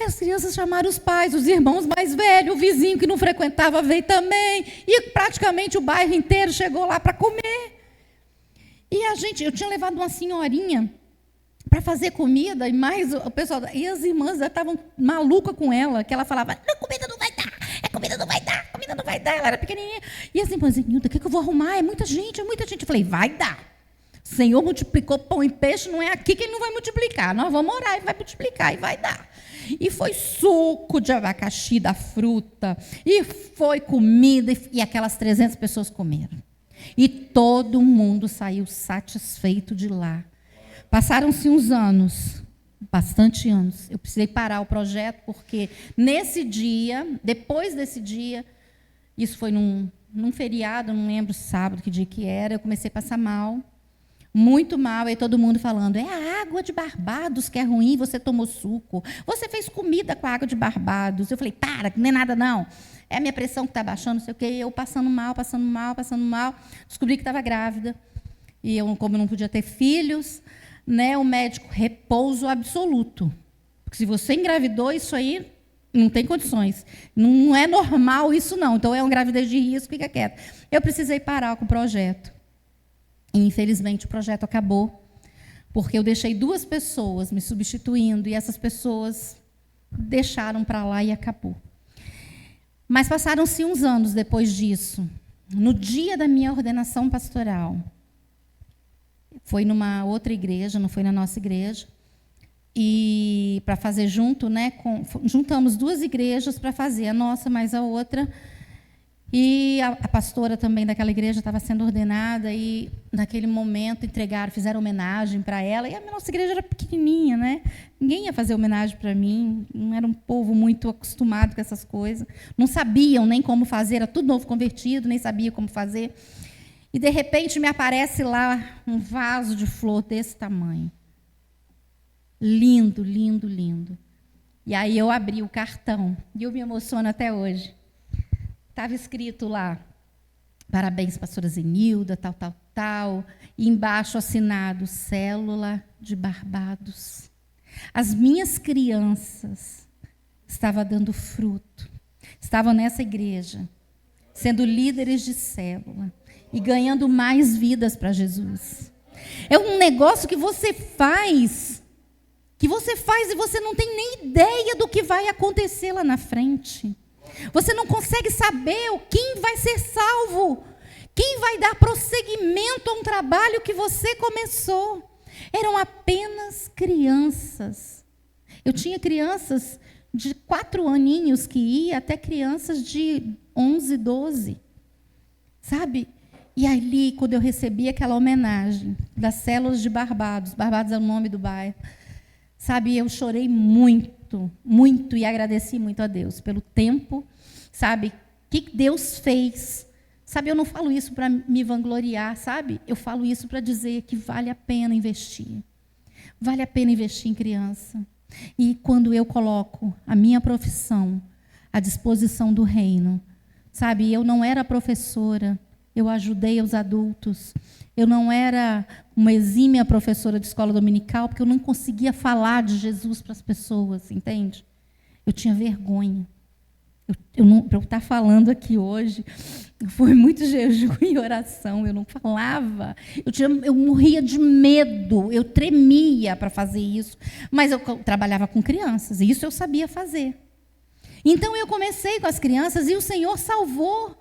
As crianças chamaram os pais, os irmãos mais velhos, o vizinho que não frequentava veio também. E praticamente o bairro inteiro chegou lá para comer. E eu tinha levado uma senhorinha para fazer comida, e mais o pessoal, e as irmãs já estavam malucas com ela, que ela falava, não, comida não vai dar, comida não vai dar, comida não vai dar, ela era pequenininha. E as irmãs, Nilda, o que eu vou arrumar? É muita gente, é muita gente. Eu falei, vai dar. O Senhor multiplicou pão e peixe, não é aqui que Ele não vai multiplicar. Nós vamos orar e vai multiplicar, e vai dar. E foi suco de abacaxi da fruta, e foi comida, e aquelas 300 pessoas comeram. E todo mundo saiu satisfeito de lá. Passaram-se uns anos, bastante anos. Eu precisei parar o projeto, porque nesse dia, depois desse dia, isso foi num feriado, não lembro sábado, que dia que era, eu comecei a passar mal, muito mal, e todo mundo falando, é a água de Barbados que é ruim, você tomou suco, você fez comida com a água de Barbados. Eu falei, para, que não é nada não, é a minha pressão que está baixando, não sei o quê, eu passando mal, descobri que estava grávida, e eu, como não podia ter filhos, né, o médico, repouso absoluto. Porque se você engravidou, isso aí não tem condições. Não é normal isso, não. Então, é uma gravidez de risco, fica quieto. Eu precisei parar com o projeto. E, infelizmente, o projeto acabou, porque eu deixei 2 pessoas me substituindo, e essas pessoas deixaram para lá e acabou. Mas passaram-se uns anos depois disso. No dia da minha ordenação pastoral, foi numa outra igreja, não foi na nossa igreja, e para fazer junto, né, juntamos 2 igrejas para fazer, a nossa mais a outra, e a pastora também daquela igreja estava sendo ordenada, e naquele momento fizeram homenagem para ela, e a nossa igreja era pequenininha, né? Ninguém ia fazer homenagem para mim, não era um povo muito acostumado com essas coisas, não sabiam nem como fazer, era tudo novo convertido, nem sabia como fazer. E, de repente, me aparece lá um vaso de flor desse tamanho. Lindo, lindo, lindo. E aí eu abri o cartão, e eu me emociono até hoje. Estava escrito lá, parabéns, pastora Zenilda, tal, tal, tal. E embaixo assinado, Célula de Barbados. As minhas crianças estavam dando fruto. Estavam nessa igreja, sendo líderes de célula. E ganhando mais vidas para Jesus. É um negócio que você faz e você não tem nem ideia do que vai acontecer lá na frente. Você não consegue saber quem vai ser salvo, quem vai dar prosseguimento a um trabalho que você começou. Eram apenas crianças. Eu tinha crianças de 4 aninhos que ia até crianças de 11, 12. Sabe? E ali, quando eu recebi aquela homenagem das células de Barbados, Barbados é o nome do bairro, sabe, eu chorei muito, muito, e agradeci muito a Deus pelo tempo, sabe, que Deus fez. Sabe, eu não falo isso para me vangloriar, sabe? Eu falo isso para dizer que vale a pena investir. Vale a pena investir em criança. E quando eu coloco a minha profissão à disposição do reino, sabe, eu não era professora, eu ajudei os adultos. Eu não era uma exímia professora de escola dominical, porque eu não conseguia falar de Jesus para as pessoas, entende? Eu tinha vergonha. Para eu estar falando aqui hoje, foi muito jejum e oração, eu não falava. Eu morria de medo, eu tremia para fazer isso. Mas eu trabalhava com crianças, e isso eu sabia fazer. Então, eu comecei com as crianças, e o Senhor salvou.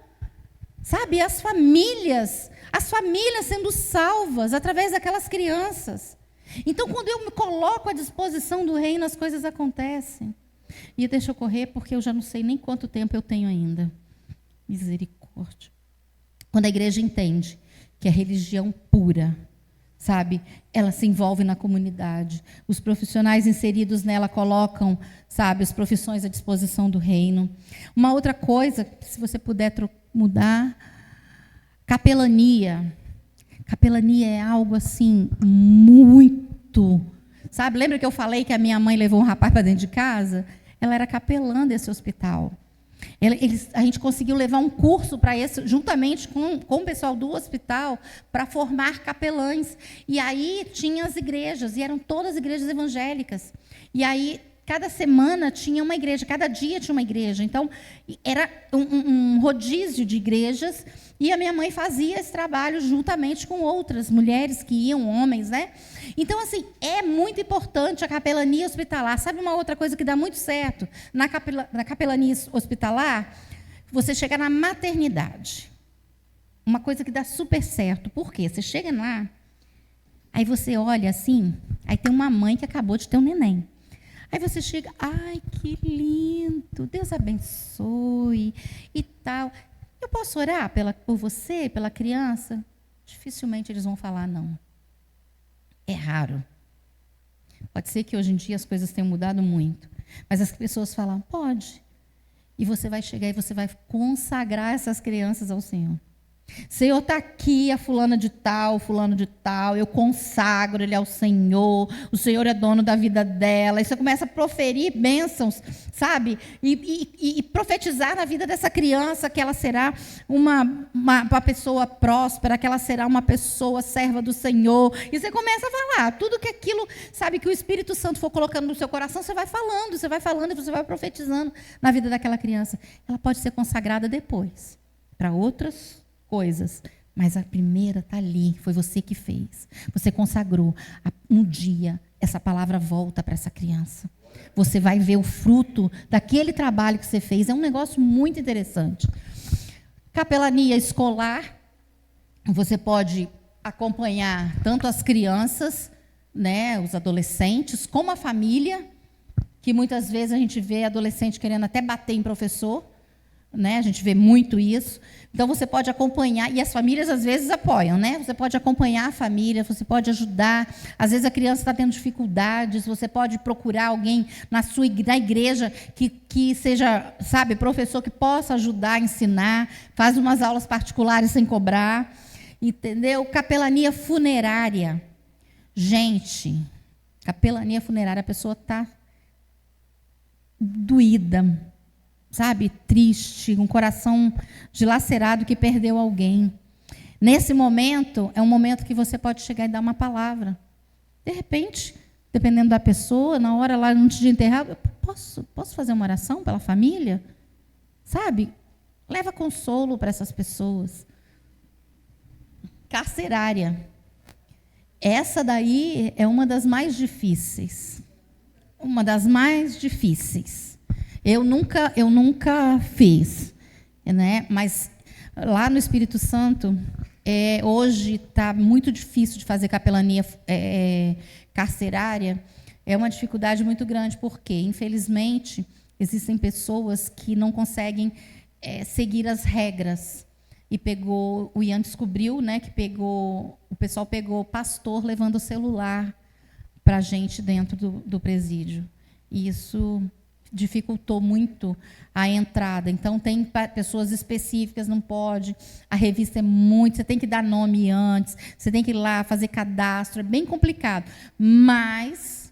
Sabe, as famílias sendo salvas através daquelas crianças. Então, quando eu me coloco à disposição do reino, as coisas acontecem. E deixa eu correr, porque eu já não sei nem quanto tempo eu tenho ainda. Misericórdia. Quando a igreja entende que a religião pura, sabe, ela se envolve na comunidade. Os profissionais inseridos nela colocam, sabe, as profissões à disposição do reino. Uma outra coisa, se você puder mudar, capelania. Capelania é algo assim muito, sabe? Lembra que eu falei que a minha mãe levou um rapaz para dentro de casa? Ela era capelã desse hospital. A gente conseguiu levar um curso para esse, juntamente com o pessoal do hospital, para formar capelães. E aí tinha as igrejas, e eram todas igrejas evangélicas. E aí, cada semana tinha uma igreja, cada dia tinha uma igreja. Então, era um rodízio de igrejas, e a minha mãe fazia esse trabalho juntamente com outras mulheres que iam, homens, né? Então, assim, é muito importante a capelania hospitalar. Sabe uma outra coisa que dá muito certo na capelania hospitalar? Você chega na maternidade. Uma coisa que dá super certo. Por quê? Você chega lá, aí você olha assim, aí tem uma mãe que acabou de ter um neném. Aí você chega, ai, que lindo, Deus abençoe e tal. Eu posso orar por você, pela criança? Dificilmente eles vão falar não. É raro. Pode ser que hoje em dia as coisas tenham mudado muito. Mas as pessoas falam, pode. E você vai chegar e você vai consagrar essas crianças ao Senhor. Senhor, está aqui a fulano de tal, eu consagro ele ao Senhor, o Senhor é dono da vida dela. E você começa a proferir bênçãos, sabe? E profetizar na vida dessa criança que ela será uma pessoa próspera, que ela será uma pessoa serva do Senhor. E você começa a falar, tudo que aquilo, sabe, que o Espírito Santo for colocando no seu coração, você vai falando e você vai profetizando na vida daquela criança. Ela pode ser consagrada depois, para outras coisas, mas a primeira está ali, foi você que fez, você consagrou. Um dia essa palavra volta para essa criança, você vai ver o fruto daquele trabalho que você fez. É um negócio muito interessante. Capelania escolar, você pode acompanhar tanto as crianças, né, os adolescentes, como a família, que muitas vezes a gente vê adolescente querendo até bater em professor, né? A gente vê muito isso. Então, você pode acompanhar, e as famílias às vezes apoiam, né? Você pode acompanhar a família, você pode ajudar. Às vezes a criança está tendo dificuldades, você pode procurar alguém na igreja que seja, sabe, professor que possa ajudar, ensinar, faz umas aulas particulares sem cobrar, entendeu? Capelania funerária. Gente, capelania funerária, a pessoa está doída, sabe, triste, um coração dilacerado que perdeu alguém. Nesse momento, é um momento que você pode chegar e dar uma palavra. De repente, dependendo da pessoa, na hora lá antes de enterrar, posso fazer uma oração pela família? Sabe? Leva consolo para essas pessoas. Carcerária. Essa daí é uma das mais difíceis. Uma das mais difíceis. Eu nunca fiz, né? Mas lá no Espírito Santo, hoje está muito difícil de fazer capelania carcerária. É uma dificuldade muito grande, porque, infelizmente, existem pessoas que não conseguem seguir as regras. E o Ian descobriu, né, que o pessoal pegou pastor levando o celular para a gente dentro do presídio. E isso dificultou muito a entrada. Então, tem pessoas específicas, não pode. A revista é muito, você tem que dar nome antes, você tem que ir lá fazer cadastro, é bem complicado. Mas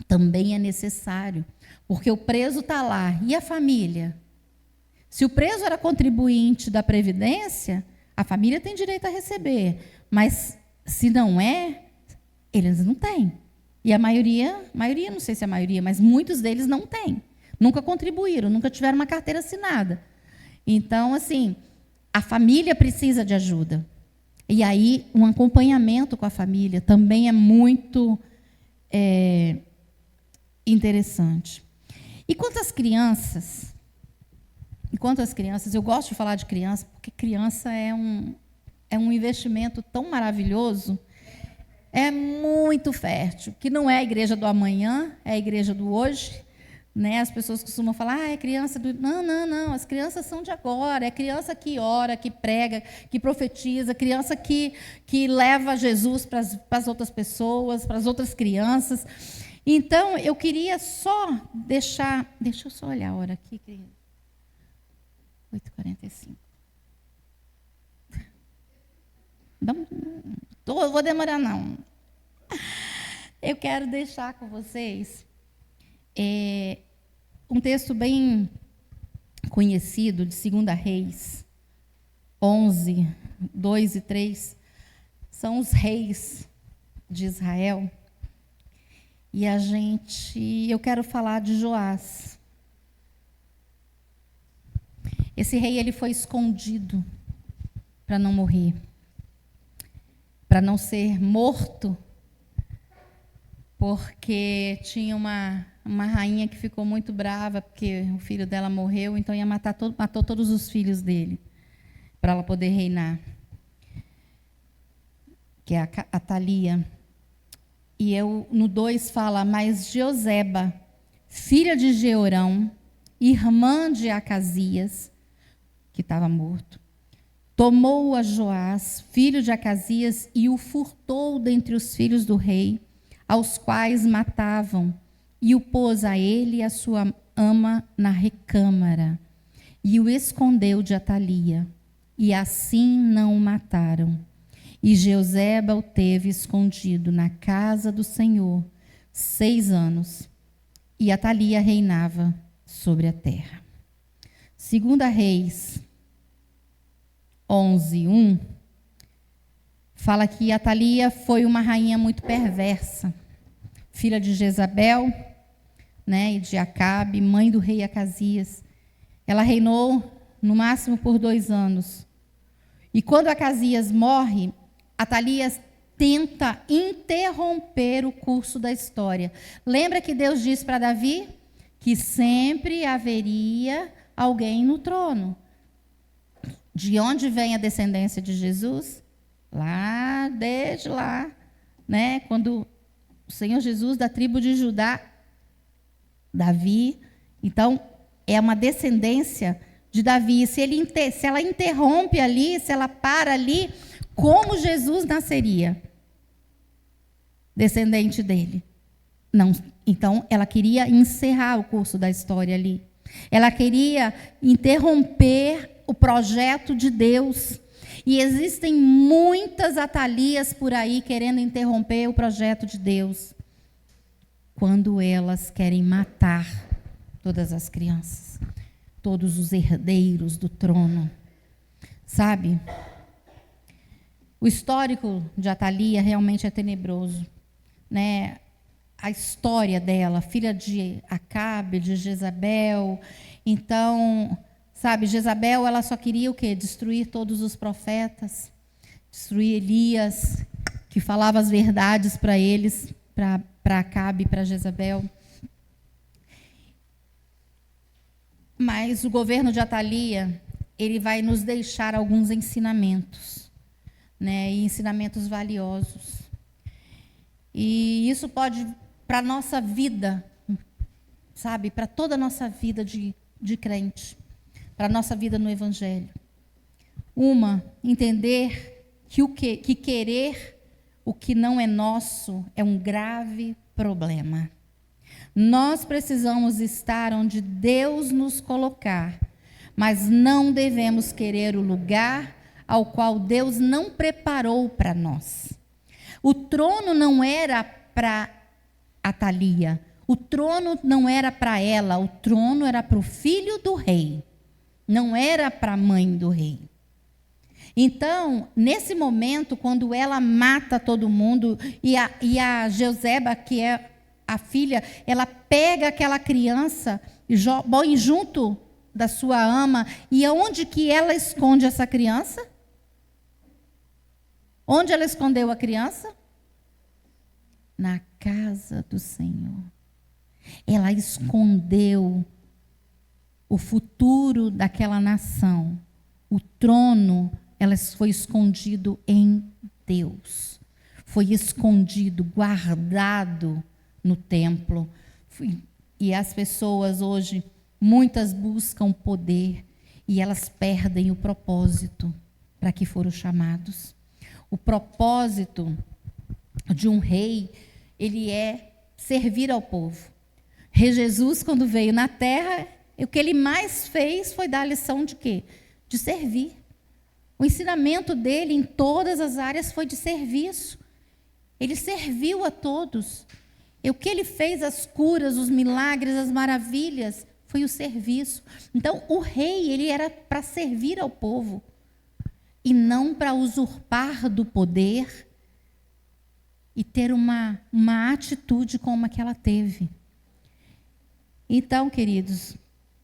também é necessário, porque o preso está lá. E a família? Se o preso era contribuinte da Previdência, a família tem direito a receber. Mas, se não é, eles não têm. E a maioria, não sei se é a maioria, mas muitos deles não têm. Nunca contribuíram, nunca tiveram uma carteira assinada. Então, assim, a família precisa de ajuda. E aí, um acompanhamento com a família também é muito interessante. E quanto às crianças, eu gosto de falar de criança, porque criança é um investimento tão maravilhoso. É muito fértil, que não é a igreja do amanhã, é a igreja do hoje. Né? As pessoas costumam falar, é criança do... Não, as crianças são de agora, é criança que ora, que prega, que profetiza, criança que leva Jesus para as outras pessoas, para as outras crianças. Então, eu queria só deixa eu só olhar a hora aqui, querido. 8h45. Não vou demorar, não. Eu quero deixar com vocês um texto bem conhecido de 2 Reis 11, 2 e 3. São os reis de Israel. E eu quero falar de Joás. Esse rei ele foi escondido para não morrer, para não ser morto, porque tinha uma rainha que ficou muito brava porque o filho dela morreu, então ia matou todos os filhos dele para ela poder reinar, que é a Atalia. E no 2 fala, mas Joseba, filha de Jeorão, irmã de Acasias, que estava morto, tomou a Joás, filho de Acasias, e o furtou dentre os filhos do rei, aos quais matavam, e o pôs a ele e a sua ama na recâmara, e o escondeu de Atalia, e assim não o mataram. E Joseba o teve escondido na casa do Senhor 6 anos, e Atalia reinava sobre a terra. 2 Reis 11:1 fala que Atalia foi uma rainha muito perversa, filha de Jezabel, né, e de Acabe, mãe do rei Acasias. Ela reinou no máximo por 2 anos. E quando Acasias morre, Atalia tenta interromper o curso da história. Lembra que Deus disse para Davi que sempre haveria alguém no trono. De onde vem a descendência de Jesus? Desde lá, né? Quando o Senhor Jesus, da tribo de Judá, Davi, então é uma descendência de Davi. Se ela interrompe ali, se ela para ali, como Jesus nasceria? Descendente dele. Não, então, ela queria encerrar o curso da história ali. Ela queria interromper o projeto de Deus. E existem muitas Atalias por aí querendo interromper o projeto de Deus, quando elas querem matar todas as crianças, todos os herdeiros do trono. Sabe? O histórico de Atalia realmente é tenebroso, né? A história dela, filha de Acabe, de Jezabel. Então, sabe, Jezabel, ela só queria o quê? Destruir todos os profetas, destruir Elias, que falava as verdades para eles, para Acabe e para Jezabel. Mas o governo de Atalia, ele vai nos deixar alguns ensinamentos, né? E ensinamentos valiosos. E isso pode, para a nossa vida, sabe, para toda a nossa vida de crente, para a nossa vida no Evangelho. Entender que querer o que não é nosso é um grave problema. Nós precisamos estar onde Deus nos colocar, mas não devemos querer o lugar ao qual Deus não preparou para nós. O trono não era para Atalia, o trono não era para ela, o trono era para o filho do rei, não era para a mãe do rei. Então, nesse momento, quando ela mata todo mundo, e a Joseba, que é a filha, ela pega aquela criança e põe junto da sua ama, e aonde que ela esconde essa criança? Onde ela escondeu a criança? Na casa do Senhor. Ela escondeu o futuro daquela nação. O trono, ela foi escondido em Deus. Foi escondido, guardado no templo. E as pessoas hoje, muitas buscam poder e elas perdem o propósito para que foram chamados. O propósito de um rei, ele é servir ao povo. Rei Jesus, quando veio na terra, o que ele mais fez foi dar a lição de quê? De servir. O ensinamento dele em todas as áreas foi de serviço. Ele serviu a todos. E o que ele fez, as curas, os milagres, as maravilhas, foi o serviço. Então, o rei, ele era para servir ao povo e não para usurpar do poder e ter uma atitude como a que ela teve. Então, queridos,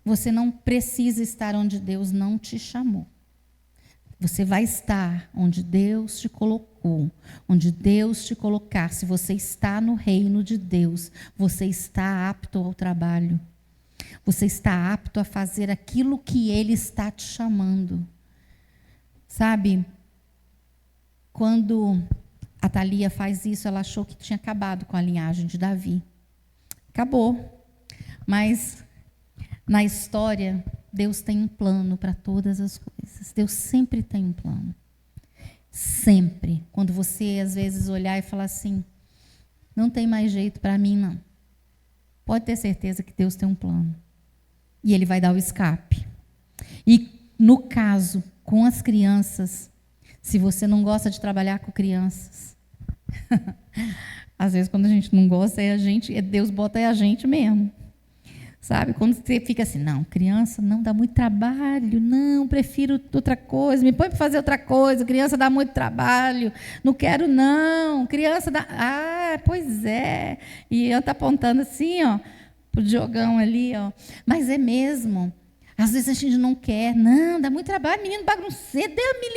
você não precisa estar onde Deus não te chamou. Você vai estar onde Deus te colocou, onde Deus te colocar. Se você está no reino de Deus, você está apto ao trabalho. Você está apto a fazer aquilo que Ele está te chamando. Sabe, quando a Thalia faz isso, ela achou que tinha acabado com a linhagem de Davi. Acabou. Mas na história, Deus tem um plano para todas as coisas. Deus sempre tem um plano. Sempre. Quando você, às vezes, olhar e falar assim, não tem mais jeito para mim, não. Pode ter certeza que Deus tem um plano. E Ele vai dar o escape. E, no caso, com as crianças, se você não gosta de trabalhar com crianças, às vezes, quando a gente não gosta, Deus bota a gente mesmo. Sabe, quando você fica assim, não, criança não dá muito trabalho, não, prefiro outra coisa, me põe para fazer outra coisa, criança dá muito trabalho, não quero não, criança dá, pois é, e eu tá apontando assim, ó, pro Diogão ali, ó, mas é mesmo, às vezes a gente não quer, não, dá muito trabalho, menino bagunceiro, Deus me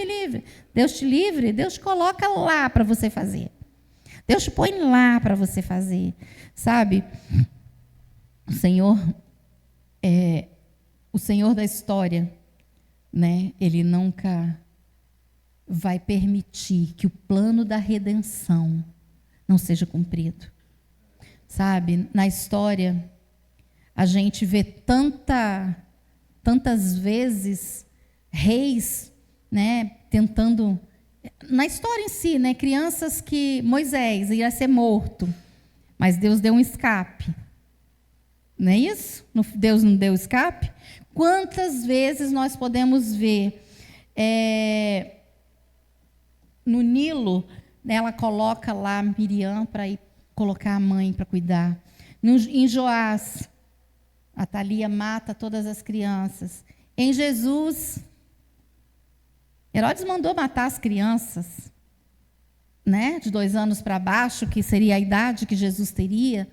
livre, Deus te livre, Deus te coloca lá para você fazer, Deus te põe lá para você fazer, sabe? O Senhor da história, né? Ele nunca vai permitir que o plano da redenção não seja cumprido. Sabe, na história, a gente vê tantas vezes reis, né, tentando, na história em si, né, crianças que Moisés ia ser morto, mas Deus deu um escape. Não é isso? Deus não deu escape? Quantas vezes nós podemos ver no Nilo, né, ela coloca lá Miriam para ir colocar a mãe para cuidar. Em Joás, a Thalia mata todas as crianças. Em Jesus, Herodes mandou matar as crianças, né, de 2 anos para baixo, que seria a idade que Jesus teria.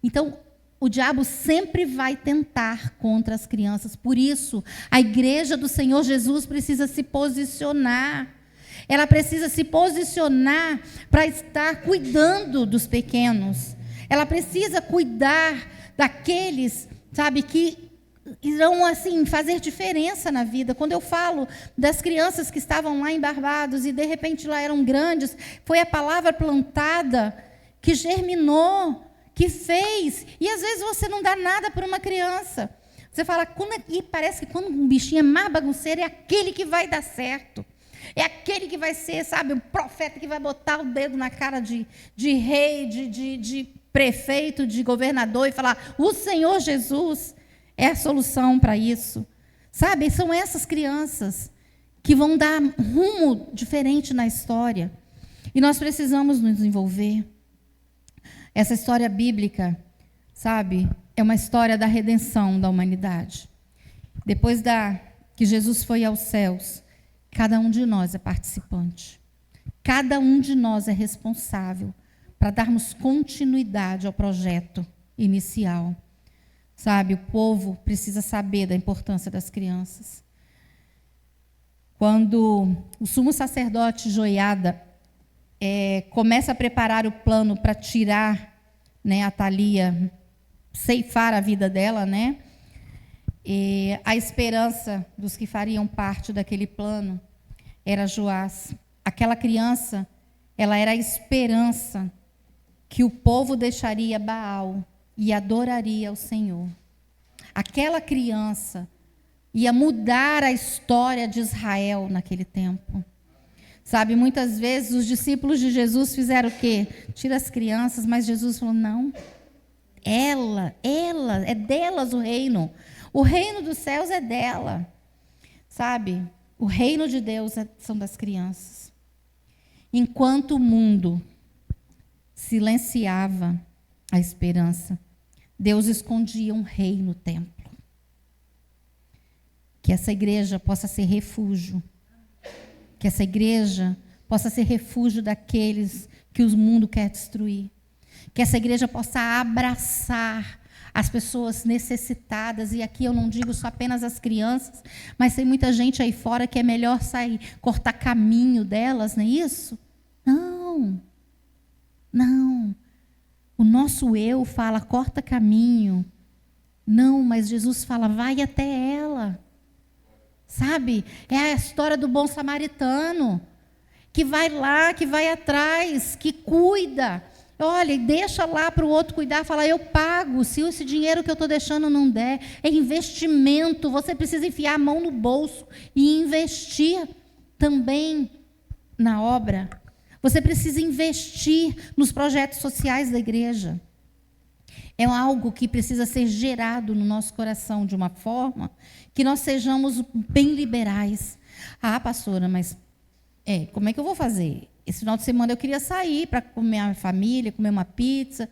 Então, o diabo sempre vai tentar contra as crianças. Por isso, a igreja do Senhor Jesus precisa se posicionar. Ela precisa se posicionar para estar cuidando dos pequenos. Ela precisa cuidar daqueles, sabe, que irão, assim, fazer diferença na vida. Quando eu falo das crianças que estavam lá em Barbados e, de repente, lá eram grandes, foi a palavra plantada que germinou, que fez, e às vezes você não dá nada para uma criança. Você fala, e parece que quando um bichinho é mais bagunceiro, é aquele que vai dar certo. É aquele que vai ser, sabe, o profeta que vai botar o dedo na cara de rei, de prefeito, de governador e falar, o Senhor Jesus é a solução para isso. Sabe, são essas crianças que vão dar rumo diferente na história. E nós precisamos nos envolver. Essa história bíblica, sabe, é uma história da redenção da humanidade. Depois que Jesus foi aos céus, cada um de nós é participante. Cada um de nós é responsável para darmos continuidade ao projeto inicial. Sabe, o povo precisa saber da importância das crianças. Quando o sumo sacerdote Joiada começa a preparar o plano para tirar, né, a Thalia, ceifar a vida dela, né? E a esperança dos que fariam parte daquele plano era Joás. Aquela criança, ela era a esperança que o povo deixaria Baal e adoraria o Senhor. Aquela criança ia mudar a história de Israel naquele tempo. Sabe, muitas vezes os discípulos de Jesus fizeram o quê? Tira as crianças, mas Jesus falou, não. É delas o reino. O reino dos céus é dela. Sabe, o reino de Deus são das crianças. Enquanto o mundo silenciava a esperança, Deus escondia um rei no templo. Que essa igreja possa ser refúgio. Que essa igreja possa ser refúgio daqueles que o mundo quer destruir. Que essa igreja possa abraçar as pessoas necessitadas, e aqui eu não digo só apenas as crianças, mas tem muita gente aí fora que é melhor sair, cortar caminho delas, não é isso? Não, não. O nosso eu fala, corta caminho. Não, mas Jesus fala, vai até ela. Sabe? É a história do bom samaritano, que vai lá, que vai atrás, que cuida. Olha, deixa lá para o outro cuidar, fala, eu pago, se esse dinheiro que eu estou deixando não der, é investimento, você precisa enfiar a mão no bolso e investir também na obra. Você precisa investir nos projetos sociais da igreja. É algo que precisa ser gerado no nosso coração de uma forma que nós sejamos bem liberais. Ah, pastora, mas como é que eu vou fazer? Esse final de semana eu queria sair para comer a família, comer uma pizza.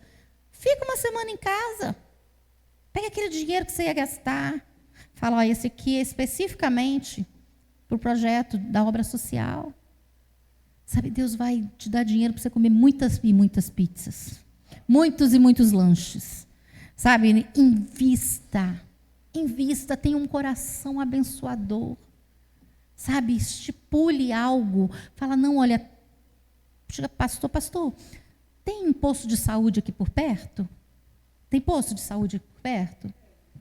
Fica uma semana em casa. Pega aquele dinheiro que você ia gastar. Fala, esse aqui é especificamente para o projeto da obra social. Sabe, Deus vai te dar dinheiro para você comer muitas e muitas pizzas. Muitos e muitos lanches. Sabe, invista. Invista, tenha um coração abençoador. Sabe, estipule algo. Fala, não, olha, chega, pastor, tem posto de saúde aqui por perto? Tem posto de saúde aqui por perto?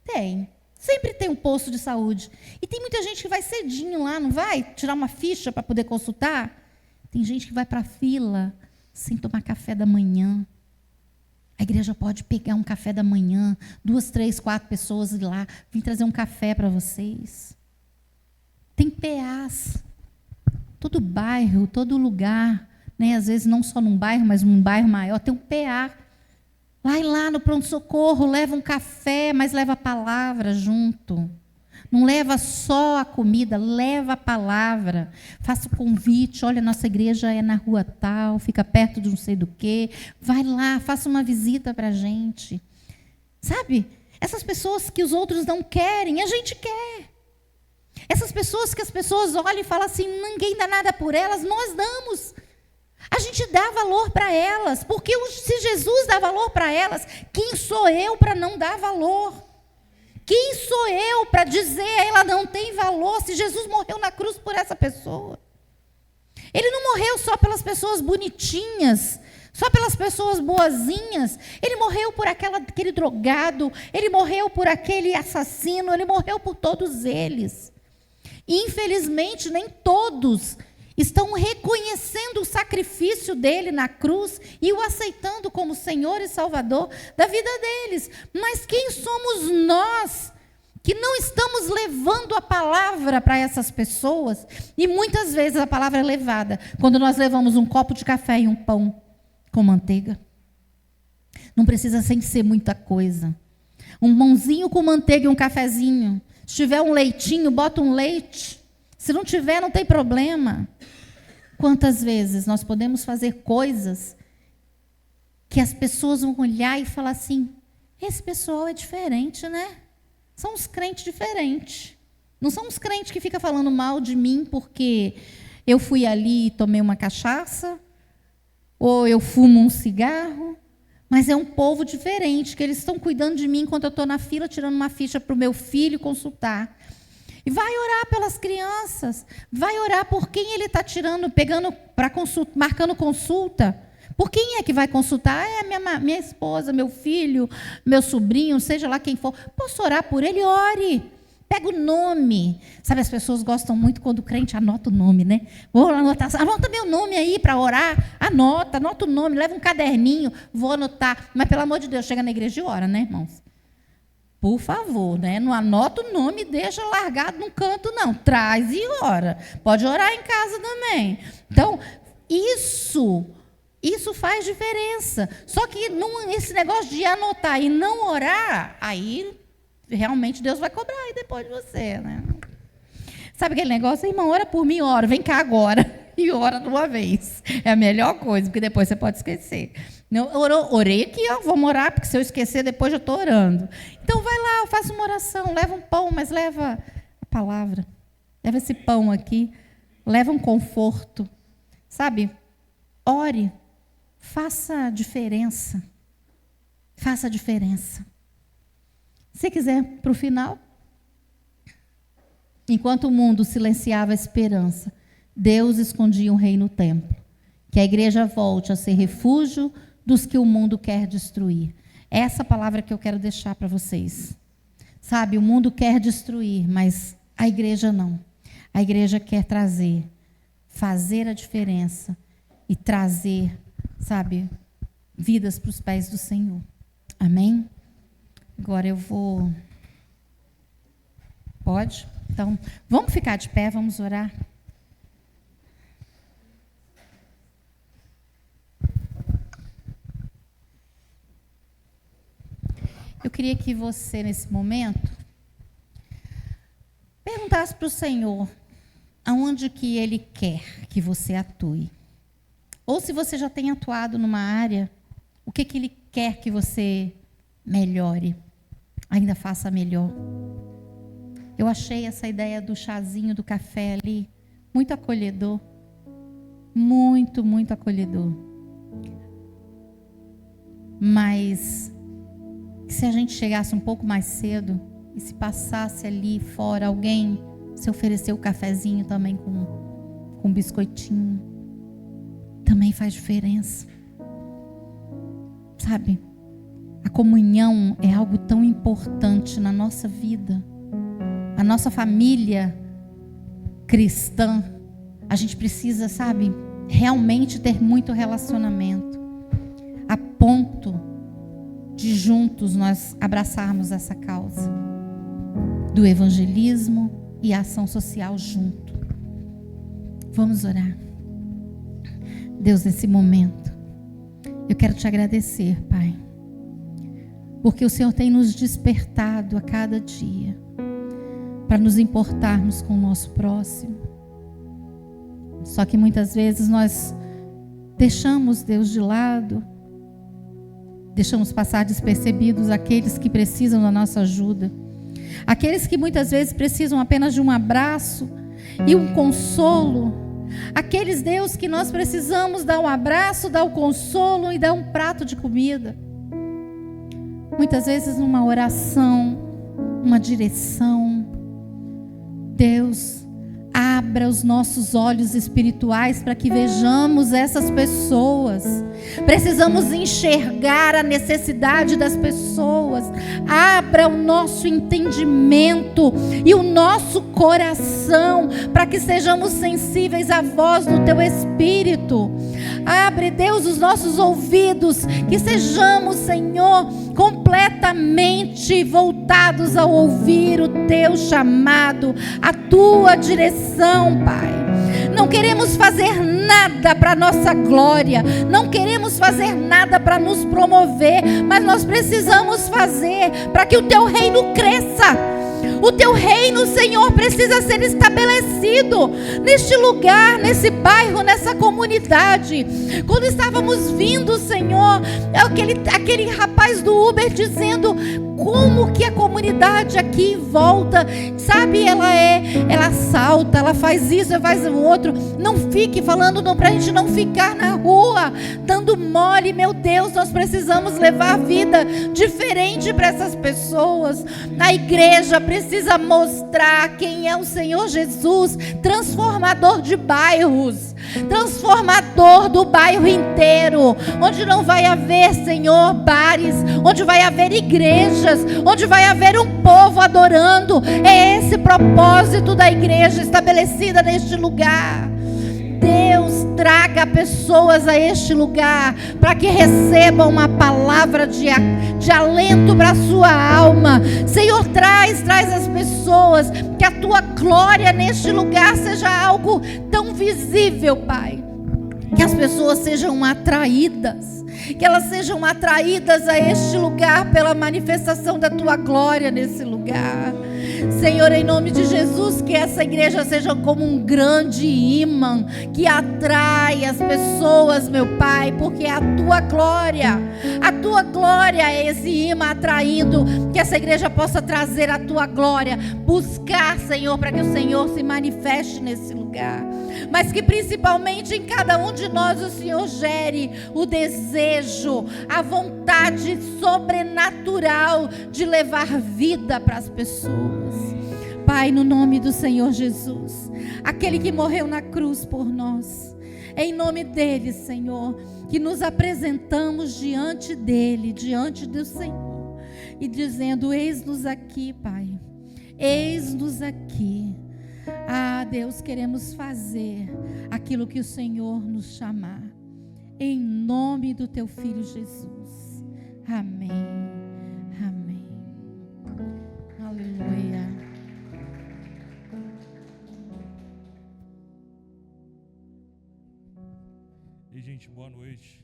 Tem. Sempre tem um posto de saúde. E tem muita gente que vai cedinho lá, não vai? Tirar uma ficha para poder consultar? Tem gente que vai para a fila sem tomar café da manhã. A igreja pode pegar um café da manhã, 2, 3, 4 pessoas ir lá, vir trazer um café para vocês. Tem PAs. Todo bairro, todo lugar, né? Às vezes não só num bairro, mas num bairro maior, tem um PA. Vai lá no pronto-socorro, leva um café, mas leva a palavra junto. Não leva só a comida, leva a palavra. Faça o convite, olha, nossa igreja é na rua tal, fica perto de não sei do quê. Vai lá, faça uma visita para a gente. Sabe? Essas pessoas que os outros não querem, a gente quer. Essas pessoas que as pessoas olham e falam assim, ninguém dá nada por elas, nós damos. A gente dá valor para elas, porque se Jesus dá valor para elas, quem sou eu para não dar valor? Quem sou eu para dizer a ela não tem valor, se Jesus morreu na cruz por essa pessoa? Ele não morreu só pelas pessoas bonitinhas, só pelas pessoas boazinhas. Ele morreu por aquele drogado, ele morreu por aquele assassino, ele morreu por todos eles. E, infelizmente, nem todos estão reconhecendo o sacrifício dele na cruz e o aceitando como Senhor e Salvador da vida deles. Mas quem somos nós que não estamos levando a palavra para essas pessoas? E muitas vezes a palavra é levada quando nós levamos um copo de café e um pão com manteiga. Não precisa sem ser muita coisa. Um pãozinho com manteiga e um cafezinho. Se tiver um leitinho, bota um leite. Se não tiver, não tem problema. Quantas vezes nós podemos fazer coisas que as pessoas vão olhar e falar assim, esse pessoal é diferente, né? São uns crentes diferentes. Não são uns crentes que ficam falando mal de mim porque eu fui ali e tomei uma cachaça, ou eu fumo um cigarro. Mas é um povo diferente, que eles estão cuidando de mim enquanto eu estou na fila, tirando uma ficha para o meu filho consultar. E vai orar pelas crianças, vai orar por quem ele está tirando, pegando para consulta, marcando consulta. Por quem é que vai consultar? É a minha esposa, meu filho, meu sobrinho, seja lá quem for. Posso orar por ele? Ore. Pega o nome. Sabe, as pessoas gostam muito quando o crente anota o nome, né? Vou anotar, anota meu nome aí para orar. Anota o nome, leva um caderninho, vou anotar. Mas, pelo amor de Deus, chega na igreja e ora, né, irmãos? Por favor, né? Não anota o nome e deixa largado num canto, não. Traz e ora. Pode orar em casa também. Então, isso faz diferença. Só que esse negócio de anotar e não orar, aí realmente Deus vai cobrar aí depois de você, né? Sabe aquele negócio? Irmão, ora por mim, ora, vem cá agora. E ora de uma vez. É a melhor coisa, porque depois você pode esquecer. Orei aqui, ó, vamos orar, porque se eu esquecer, depois eu estou orando. Então vai lá, faça uma oração, leva um pão, mas leva a palavra. Leva esse pão aqui, leva um conforto. Sabe? Ore, faça a diferença. Faça a diferença. Se quiser, para o final. Enquanto o mundo silenciava a esperança, Deus escondia um rei no templo. Que a igreja volte a ser refúgio dos que o mundo quer destruir. É essa palavra que eu quero deixar para vocês. Sabe, o mundo quer destruir, mas a igreja não. A igreja quer fazer a diferença e trazer, sabe, vidas para os pés do Senhor. Amém? Agora eu vou... Pode? Então, vamos ficar de pé, vamos orar. Eu queria que você, nesse momento, perguntasse para o Senhor aonde que Ele quer que você atue. Ou se você já tem atuado numa área, o que Ele quer que você melhore, ainda faça melhor. Eu achei essa ideia do chazinho, do café ali, muito acolhedor. Muito, muito acolhedor. Mas... se a gente chegasse um pouco mais cedo e se passasse ali fora alguém se oferecer o cafezinho também com biscoitinho, também faz diferença. Sabe? A comunhão é algo tão importante na nossa vida. A nossa família cristã, a gente precisa, sabe, realmente ter muito relacionamento. A ponto de juntos nós abraçarmos essa causa do evangelismo e a ação social junto. Vamos orar. Deus, nesse momento, eu quero te agradecer, Pai, porque o Senhor tem nos despertado a cada dia para nos importarmos com o nosso próximo. Só que muitas vezes nós deixamos Deus de lado, deixamos passar despercebidos aqueles que precisam da nossa ajuda. Aqueles que muitas vezes precisam apenas de um abraço e um consolo. Aqueles, Deus, que nós precisamos dar um abraço, dar um consolo e dar um prato de comida. Muitas vezes numa oração, uma direção. Deus, abra os nossos olhos espirituais para que vejamos essas pessoas. Precisamos enxergar a necessidade das pessoas. Abra o nosso entendimento e o nosso coração para que sejamos sensíveis à voz do Teu Espírito. Abre, Deus, os nossos ouvidos, que sejamos, Senhor, completamente voltados a ouvir o Teu chamado, a Tua direção, Pai. Não queremos fazer nada para nossa glória, não queremos fazer nada para nos promover, mas nós precisamos fazer para que o Teu reino cresça. O Teu reino, Senhor, precisa ser estabelecido neste lugar, nesse bairro, nessa comunidade. Quando estávamos vindo, Senhor, aquele rapaz do Uber dizendo como que a comunidade aqui em volta, sabe, ela salta, ela faz isso, ela faz o outro. Não fique falando para a gente não ficar na rua dando mole. Meu Deus, nós precisamos levar vida diferente para essas pessoas. A igreja precisa mostrar quem é o Senhor Jesus, transformador de bairros, transformador do bairro inteiro, onde não vai haver, Senhor, bares, onde vai haver igrejas, onde vai haver um povo adorando. É esse propósito da igreja estabelecida neste lugar. Deus, traga pessoas a este lugar para que recebam uma palavra de alento para a sua alma. Senhor, traz as pessoas, que a Tua glória neste lugar seja algo tão visível, Pai, que as pessoas sejam atraídas, que elas sejam atraídas a este lugar pela manifestação da Tua glória nesse lugar. Senhor, em nome de Jesus, que essa igreja seja como um grande imã que atrai as pessoas, meu Pai, porque é a tua glória é esse imã atraindo, que essa igreja possa trazer a tua glória, buscar, Senhor, para que o Senhor se manifeste nesse lugar, mas que principalmente em cada um de nós o Senhor gere o desejo, a vontade sobrenatural de levar vida para as pessoas. Pai, no nome do Senhor Jesus, aquele que morreu na cruz por nós, em nome dele, Senhor, que nos apresentamos diante dele, diante do Senhor, e dizendo: eis-nos aqui, Pai, eis-nos aqui. Ah, Deus, queremos fazer aquilo que o Senhor nos chamar, em nome do teu Filho Jesus. Amém, amém, aleluia. E gente, boa noite.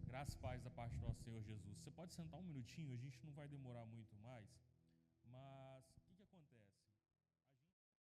Graças e paz da parte do nosso Senhor Jesus. Você pode sentar um minutinho, a gente não vai demorar muito mais, mas